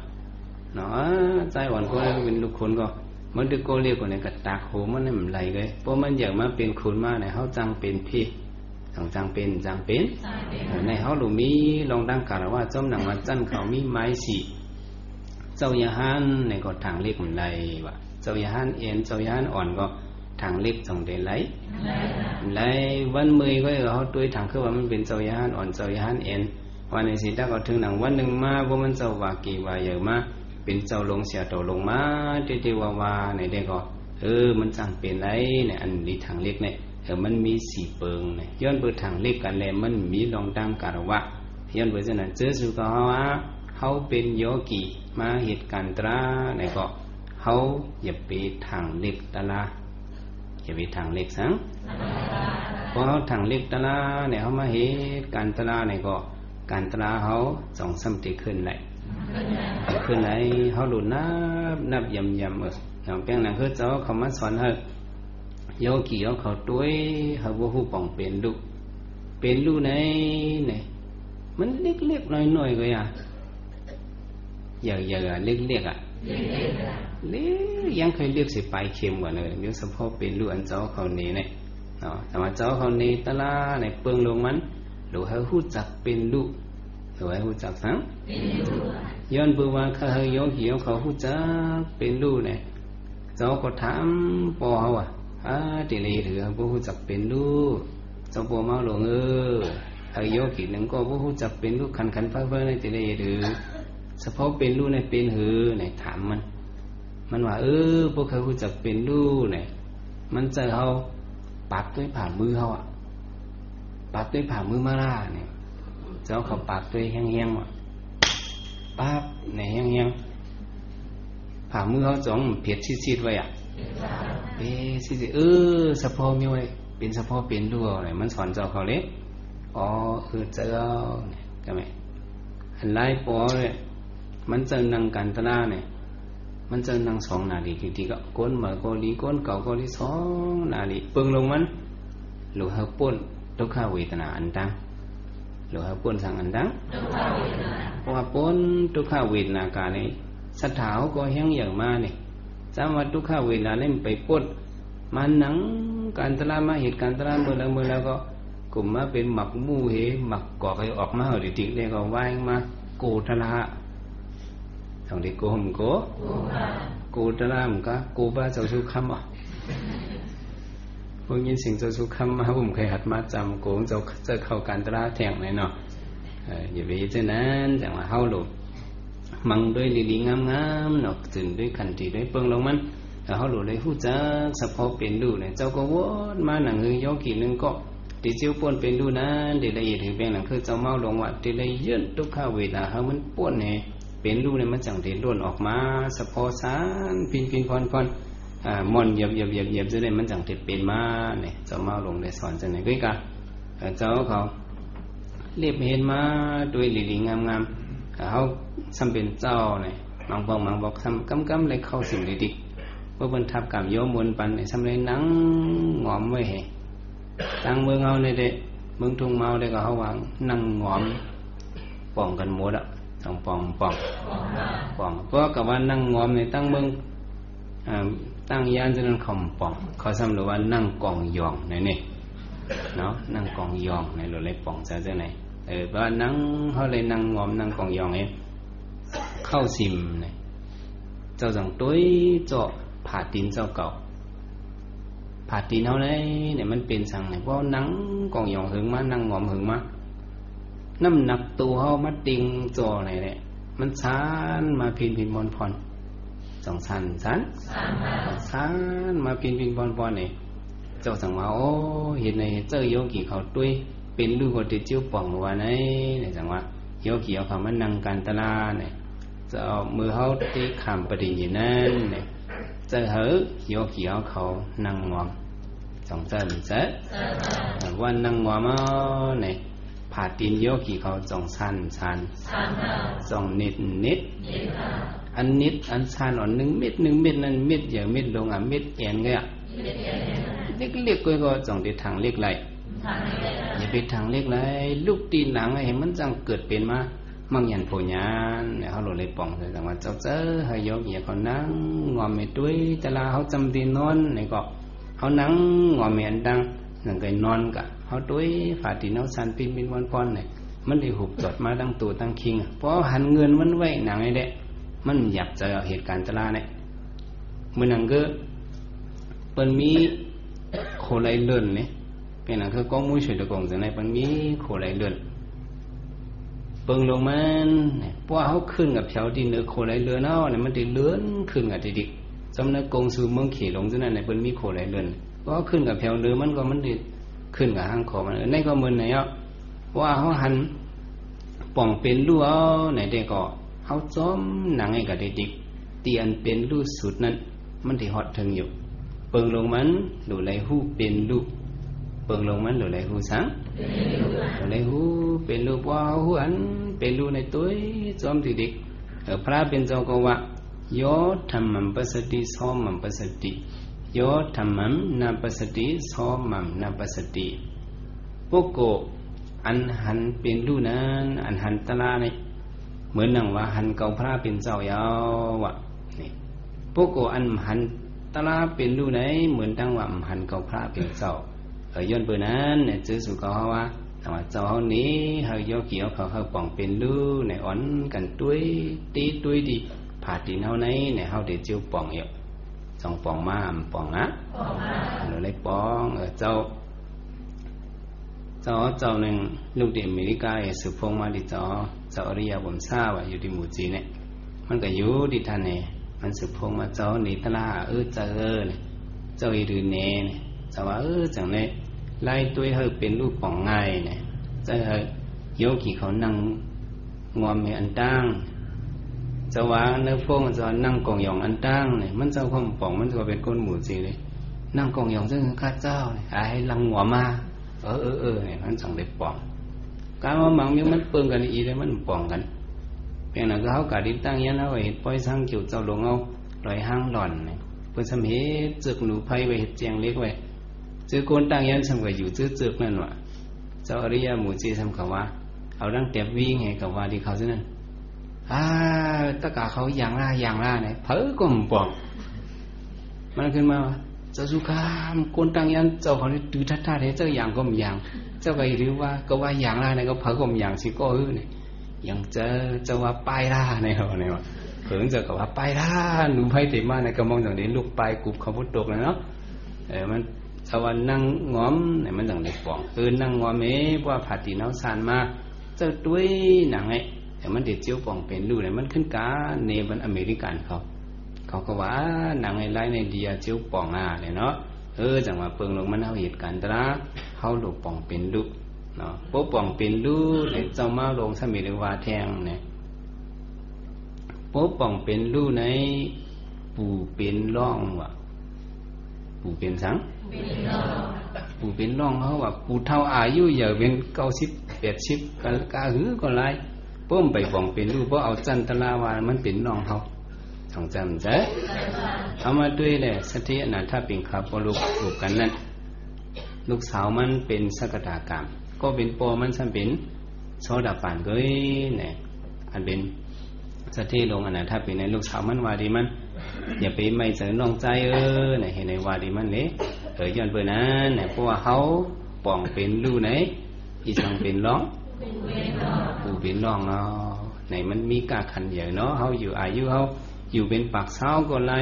A: เนาะใจอ่อนก็เป็นลูกคนก็มันดึกโกเรียกว่าเนี่ยกระตากโหมันนี่มันไหลเลยเพราะมันอยากมาเป็นคุณมาเนี่ยเฮาจังเป็นพี่ต้องจังเป็นในเฮาหลูมีลองดังกล่าวว่าจอมหนังมาจั่นเขามีไม้สี่เจ้ายาฮันในก็ทางเล็กมันไหลว่ะเจ้ายาฮันเอ็นเจ้ายาฮันอ่อนก็ทางเล็กจังได้ไหลวันมือก็เขาด้วยทางคือว่ามันเป็นเจ้ายาฮันอ่อนเจ้ายาฮันเอ็นวันในสิถ้าก็ถึงหนังวันหนึ่งมาว่ามันเจ้าว่ากี่ว่าเยอะมาเป็นเจ้าลงเสียโตลงมาเตว่าในเด็กก็มันจังเป็นไรเนี่ยอันนี้ทางเล็กเนี่ยมันมีสี่เปิงเนี่ยย้อนเปิดทางเล็กกันแล้วมันมีลองดังกล่าวว่าย้อนเปิดฉะนั้นเจอสุก็ว่าเขาเป็นโยกีมาเหตุการณ์ตราเนี่ยก็เขาอย่าไปทางเล็กตะลาอย่าไปทางเล็กสังเพราะเขาทางเล็กตะลาเนี่ยเขามาเหตุการณ์ตราเนี่ยก็การตราเขาสองซ้ำตีขึ้นเลยขึ้นไหนเขาหลุดนับยำอย่างแป้งหนังคือเจ้าเขามาสอนให้โยกีเขาด้วยเขาบ่ฮู้ป้องเป็นลูกไหนเนี่ยมันเล็กๆน้อยๆก็อย่าเล็กๆเล็กยังเคยเรียกสิปลายเข็มกว่าเลยเดี๋ยวเฉพาะเป็นลูกอันเจ้าเขานี่เนี่ยเนาะแต่ว่าเจ้าเขานี่ตะลาเนี่ยเปิงลงมันหรือให้ฮู้จักเป็นลูกหรือให้ฮู้จักสังย้อนเบื่อว่าเขาโยกีเขาฮู้จักเป็นลูกเนี่ยเจ้าก็ถามปอเขาติเลยถือบ่ฮู้จักเป็นลูกเจ้าปอมาหลงโยกีนึงก็บ่ฮู้จักเป็นลูกคันๆฟ้าๆในติเลยถือเฉพาะเป็นลูกในเป็นหือในถามมันว่าพวกเขาฮู้จักเป็นลูกเนี่ยมันเจอเฮาปัดด้วยผ่ามือเฮาปัดด้วยผ่ามือมาล่าเนี่ยเจ้าเขาปัดด้วยแห้งๆว่ะปั๊บเนี่ยแห้งๆผ่ามือเฮาจ้องเผ็ดซีดๆไว้ซีดเฉพาะมีไว้เป็นเฉพาะเป็นลูกเนี่ยมันสอนเจ้าเขาเลยเจ้าเนี่ยก็มั้ยอันไล่ปอเนี่ยมันจะนั่งกันตนาเนี่ยมันจะนั่ง2 นาทีทีก็ก้นมาก็ลีก้นเก่าก็ลี2 นาทีเปิงลงมันหรือเฮาป่นทุกขเวทนาอันตังหรือเฮาป่นสังอันตังเพราะว่าป่นทุกขเวทนากานี่ศรัทธาก็แห้งอย่างมานี่จำว่าทุกขเวทนาเล่มไปป่นมันหนังการตลามาเหตุการณ์ตลาเมื่อแล้วก็กลุ่มมาเป็นหมักมู่เหหมักกอกให้ออกมาเอาดิๆเลยก็ว่ายมาโกทละทางที่โกมโกตละมก็โกบ้าเจ้าสุคำพวกยินสิ่งเจ้าสุคำมาผมเคยหัดมาจำโกงเจ้าจะเข้าการตละแทงเลยเนาะอย่าไปเช่นนั้นจังว่าเฮาหลุดมังด้วยลีๆงามๆเนาะถึงด้วยขันติด้วยเปิงลงมันแต่เฮาหลุดเลยฮู้จักเฉพาะเป็นดูเนี่ยเจ้าก็วนมาหนังหือยอกี่นึงก็ติเจียวป่นเป็นดูนั้นเดี๋ยวละเอียดถึงเป็นหนังคือเจ้าเมาลงว่าเดี๋ยวละเอียดทุกข้าเวทนาเฮามันป่นเนี่ยเป็นรูเนี่ยมันจังเด่นล้วนออกมาสะพอสารพินพรม่อนเหยียบจะได้มันจังเด็ดเป็นมาเนี่ยเจ้าเมาลงได้สอนจังไหนก็กะเจ้าเขาเรียบเห็นมาด้วยลีๆงามๆเขาซ้ำเป็นเจ้าเนี่ยมังบอกซ้ำกำเลยเข้าสิ่งดีๆ ว่าเพิ่นทับกับโยมมนปันในสำเร็จนั่งงอมไว้ให้ตั้งเมืองเอาในเด็กเมืองทุ่งเมาได้ก็เขาวางนั่งงอมป้องกันหมดอ่ะต้องป้องเพราะกับว่านั่งงอมในตั้งเมืองตั้งยานจะนั่งข่มป้องเขาซ้ำหรือว่านั่งกองยองในนี่เนาะนั่งกองยองในหรือเลยป้องซะจังไหนว่านั่งเขาเลยนั่งงอมนั่งกองยองเองเข้าซิมเนี่ยเจ้าจังตุ้ยเจาะผ่าตีนเจ้าเก่าผ่าตีนเขาเนี่ยมันเป็นสั่งเนี่ยเพราะนั่งกองยองหึงมานั่งงอมหึงมาน้ำหนักตัวเขามาติงจอไหนเนี่ยมันชานมาพินบอลพรสองชันมาพินบอลพรเนี่ยเจ้าสั่งมาโอ้เห็นในเจ้าโยกีเขาตุ้ยเป็นลูกคนที่จิ้วป่องว่าไหนเนี่ยสั่งว่าโยกีเขามานั่งการตลาเนี่ยจะเอามือเขาตีขามประเด็นอย่างนั้นเนี่ยจะเหอโยกีเขานั่งงอมสองชันเสร็จว่านั่งงอมเนี่ยผ่าตีนโยกีเขาจองชันจองนิดอันนิดอันชันอ่อน1 เม็ดนั่นเม็ดอย่างเม็ดลงเม็ดแอนไงเล็กก็จองที่ทางเล็กไหลอย่าไปทางเล็กไหลลูกตีนหลังเห็นมันจังเกิดเป็นมามั่งยันโผญานเนี่ยเขาเลยป่องเลยแต่ว่าเจ้าให้โยกีเขานั่งงอมไม่ด้วยแต่ละเขาจำตีนนอนเนี่ยก็เขานั่งงอมไม่อันดังนั่งก็นอนกะเขาด้วยฝ่าตีนเขาสันปินวันพรเนี่ยมันได้หุบจดมาตั้งตัวตั้งคิงเพราะหันเงินมันไว้หนังไอ้เด็กมันอยากจะเหตุการณ์ตลาเนี่ยเมื่อนังก็เปิ้นมีโคไลเลื่อนเนี่ยเป็นหนังคือก้องมุ้ยเฉยตะกงจากไหนเปิ้นมีโคไลเลื่อนเปิงลงมันเนี่ยเพราะเขาขึ้นกับแถวดินเนื้อโคไลเลื่อนเอาเนี่ยมันได้เลื่อนขึ้นกับดิกสำนักกงสู่เมืองขี่ลงจากนั้นเนี่ยเปิ้นมีโคไลเลื่อนเพราะขึ้นกับแถวเรือมันก็มันได้ขึ้นกับห้างคอมันในก็เหมือนไหนอ่ะว่าเขาหันป่องเป็นลู่เอาไหนเด็กก็เขาจ้อมหนังไอ้กับเด็กเตียนเป็นลู่สุดนั้นมันที่ฮอดถึงอยู่เปิงลงมันหลุไหลหูเป็นลู่เปิงลงมันหลุไหลหูสังหลุไหลหูเป็นลู่ว่าหูอันเป็นลู่ในตัวจ้อมที่เด็กพระเป็นเจ้าก็ว่าโยธรรมัมปัสสติโสมัมปัสสติโยธรรมัมนาปัสสติโสมัมนาปัสสติพวกโกอันหันเป็นลู่นั้นอันหันตลาเนี่ยเหมือนนั่งว่าหันเกาพระเป็นเจ้ายาวะนี่พวกโกอันหันตลาเป็นลู่ไหนเหมือนตั้งว่าหันเกาพระเป็นเจ้าย้อนเบอร์นั้นเนี่ยจื้อสู่เขาว่าแต่ว่าเจ้าเขานี้เขาโยกีเขาป่องเป็นลู่ในอ่อนกันตุ้ยดีผ่าตีนเขาไหนเนี่ยเขาเดี๋ยวจิ้วป่องอยู่สองป่องมาป่องนะหรือไรป่องเจ้าหนึ่งลูกเด็กอเมริกาสืบพงมาดิเจ้าอริยบุญซาว่าอยู่ที่หมู่จีเนี่ยมันก็อยู่ดิท่านเนี่ยมันสืบพงมาเจ้าหนีตลาเจ้าอีดือเน่เนี่ยเจ้าว่าจังเนี่ยไล่ตัวเฮเป็นลูกป่องไงเนี่ยเจ้าโยกีเขานั่งงอมให้อันตั้งเจ้าว่าเนื้อฟงจะนั่งกองยองอันตั้งเนี่ยมันเจ้าความป่องมันก็เป็นก้นหมู่จีเลยนั่งกองยองซึ่งข้าเจ้าเนี่ยไอ้ลังหัวมาเนี่ยมันสั่งได้ป่องการว่ามังมีมันเปิงกันอีเลยมันป่องกันเพียงนั้นก็เขากะดิตั้งยันเอาไว้ปล่อยสร้างจิ๋วเจ้าหลงเอาลอยห้างหล่อนเนี่ยเพื่อสำเหตุจึกหนูไพ่ไว้เจียงเล็กไว้จื้อโกนตั้งยันสำกับอยู่จื้อนั่นวะเจ้าอริยหมู่จีสำกับว่าเอาดังเต็บวิ่งไงกับว่าที่เขาเช่นนั้นตะกะเขาอย่างล่าเนี่ยเผอก็ป่องมันขึ้นมาเจ้าสุขามคนตั้งยันเจ้าเขาเนี่ยดื้อท่าเจ้าอย่างก็มีอย่างเจ้าก็หรือว่าก็ว่าอย่างล่าเนี่ยก็เผาก็มีอย่างสิก็เนี่ยอย่างเจ้าว่าป้ายล่าเนี่ยเขาเนี่ยว่าเผิงเจ้าก็ว่าป้ายล่าหนูไพ่เต็มมาเนี่ยก็มองอย่างนี้ลูกปลายกุบเขาพุทธตกเลยเนาะมันเจ้าว่านั่งงอมเนี่ยมันอย่างเด็กป่องนั่งงอมว่าผัดตีน้ำสานมาเจ้าตุ้ยหนังไงแต่มันเด็ดเจียวป่องเป็นดูเนี่ยมันขึ้นกาเนบันอเมริกันเขาก็ว่าหนังไอ้ไรในเดียเจียวป่องเนี่ยเนาะจังว่าเปิงลงมันเอาเหตุการณ์ตระเขาหลบป่องเป็นดุเนาะพวกป่องเป็นดุเนี่ยเจ้ามาลงสมิริวาแทงเนี่ยพวกป่องเป็นดุในปูเป็นร่องว่ะปูเป็นสังปูเป็นร่องเขาว่าปูเท่าอายุอย่าเป็น90-80กะหือก็ไรเพิ่มไปป่องเป็นดุเพราะเอาจันทราวามันเป็นร่องเขา ทองจำใจเอามาด้วยแหละสติอนาถปิงคาพอลูกปลูกกันนั่นลูกสาวมันเป็นสกตากรรมก็เป็นปอมันสัมเป็นโสดาปันก็เนี่ยอันเป็นสติลงอนาถปิงในลูกสาวมันว่าดีมันอย่าไปไม่เจอน้องใจเนี่ยเห็นในว่าดีมันเนี่ยย้อนเบอร์นั้นเนี่ยเพราะว่าเขาป่องเป็นลู่ไหนอีสังเป็นร้องปูเป็นร้องเนาะไหนมันมีกาขันใหญ่เนาะเขาอยู่อายุเขาอยู่เป็นปากเช้าก็ไร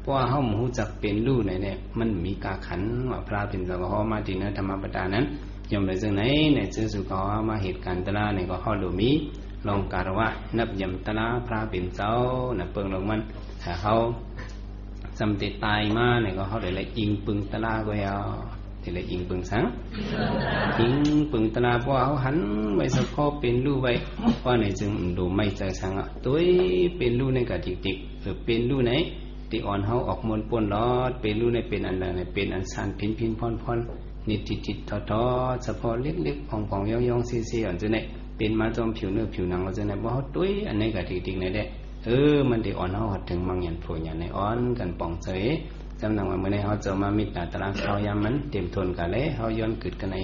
A: เพราะว่าเขาหมูจักเป็นลู่ไหนเนี่ยมันมีกาขันว่าพระเป็นสังฆมาที่นั่นธรรมปทานั้นยอมเลยซึ่งไหนเนี่ยซึ่งสุขเขามาเหตุการณ์ตลาเนี่ยก็เขาดูมีลองการว่านับยำตลาพระเป็นเจ้าน่ะเปิงลงมันถ้าเขาจำติดตายมาเนี่ยก็เขาได้เลยยิงปึงตลาก็ยาวที่เลยยิงปึงสังยิงปึงตลาเพราะเขาหันไว้สักข้อเป็นลู่ไว้เพราะในจึงดูไม่ใจสังอ่ะตัวเป็นลู่ในกะจิกเป็นลู่ไหนที่อ่อนเขาออกมนปนรอดเป็นลู่ในเป็นอันใดในเป็นอันสันพินพรนิดติดทอเฉพาะเล็กๆผ่องย่องซีอันจะเนี่ยเป็นมาจอมผิวเนื้อผิวหนังเราจะเนี่ยเพราะเขาตัวอันนี้กะจิกในเด็กมันได้อ่อนเขาถึงบางอย่างโผล่อย่างในอ่อนกันป่องเฉยจำนำว่าเมื่อในเขาจะมามิตรตารางเขายามมันเต็มทนกันเลยเขาย้อนเกิดกันไหน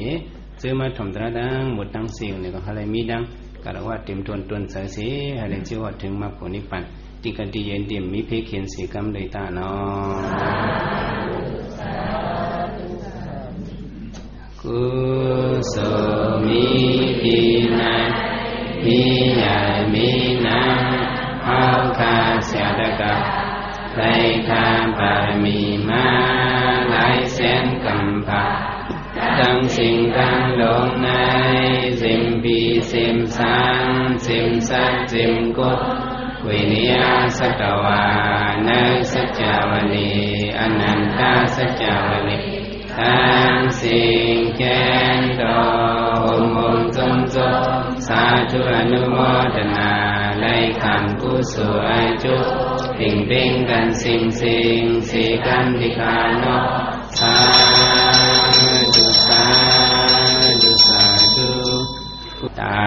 A: ซื้อมาถมตราดังหมดดังสิ่งเนี่ยก็อะไรมีดังก็เราว่าเต็มทนเสยสีอะไรชื่อว่าถึงมาผลนิพพานติกันตีเย็นเต็มมีเพเขียนสีกำเลยตาเนาะกุศลมีปีนันมีใหญ่มีนังเอาคาเสียดกะไรทานบารมีมาหลายแสนกำพาทั้งสิ่งทั้งโลกในสิมปีสิมสังสิมสัจสิมกุศวินิยาสัตวานักสัจจาวนีอนันตสัจจาวนีทั้งสิ่งแก่นดอมจมสาธุอนุโมทนาไล่คำกุศลจุปิงกันสิ่งสีกันดิคาโนสาธุตา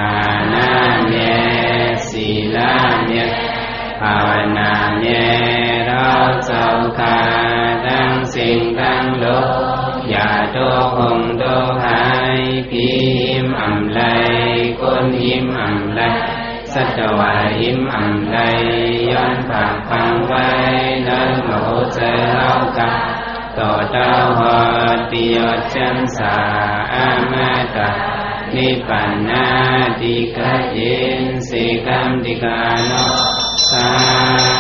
A: นาเมศีลาเมภาวนาเมเราเจ้าข้าทั้งสิ่งทั้งโลกอย่าโตคงโตหายพีหิมอำไลคนหิมอำไลสัจวาหิมอำไลย้อนฝากฟังไว้นั้นโมเจเอากะต่อเต้าหอติยอดจันสาอามาตะนิพพานาติกะเยนสิกัมติกาโนสา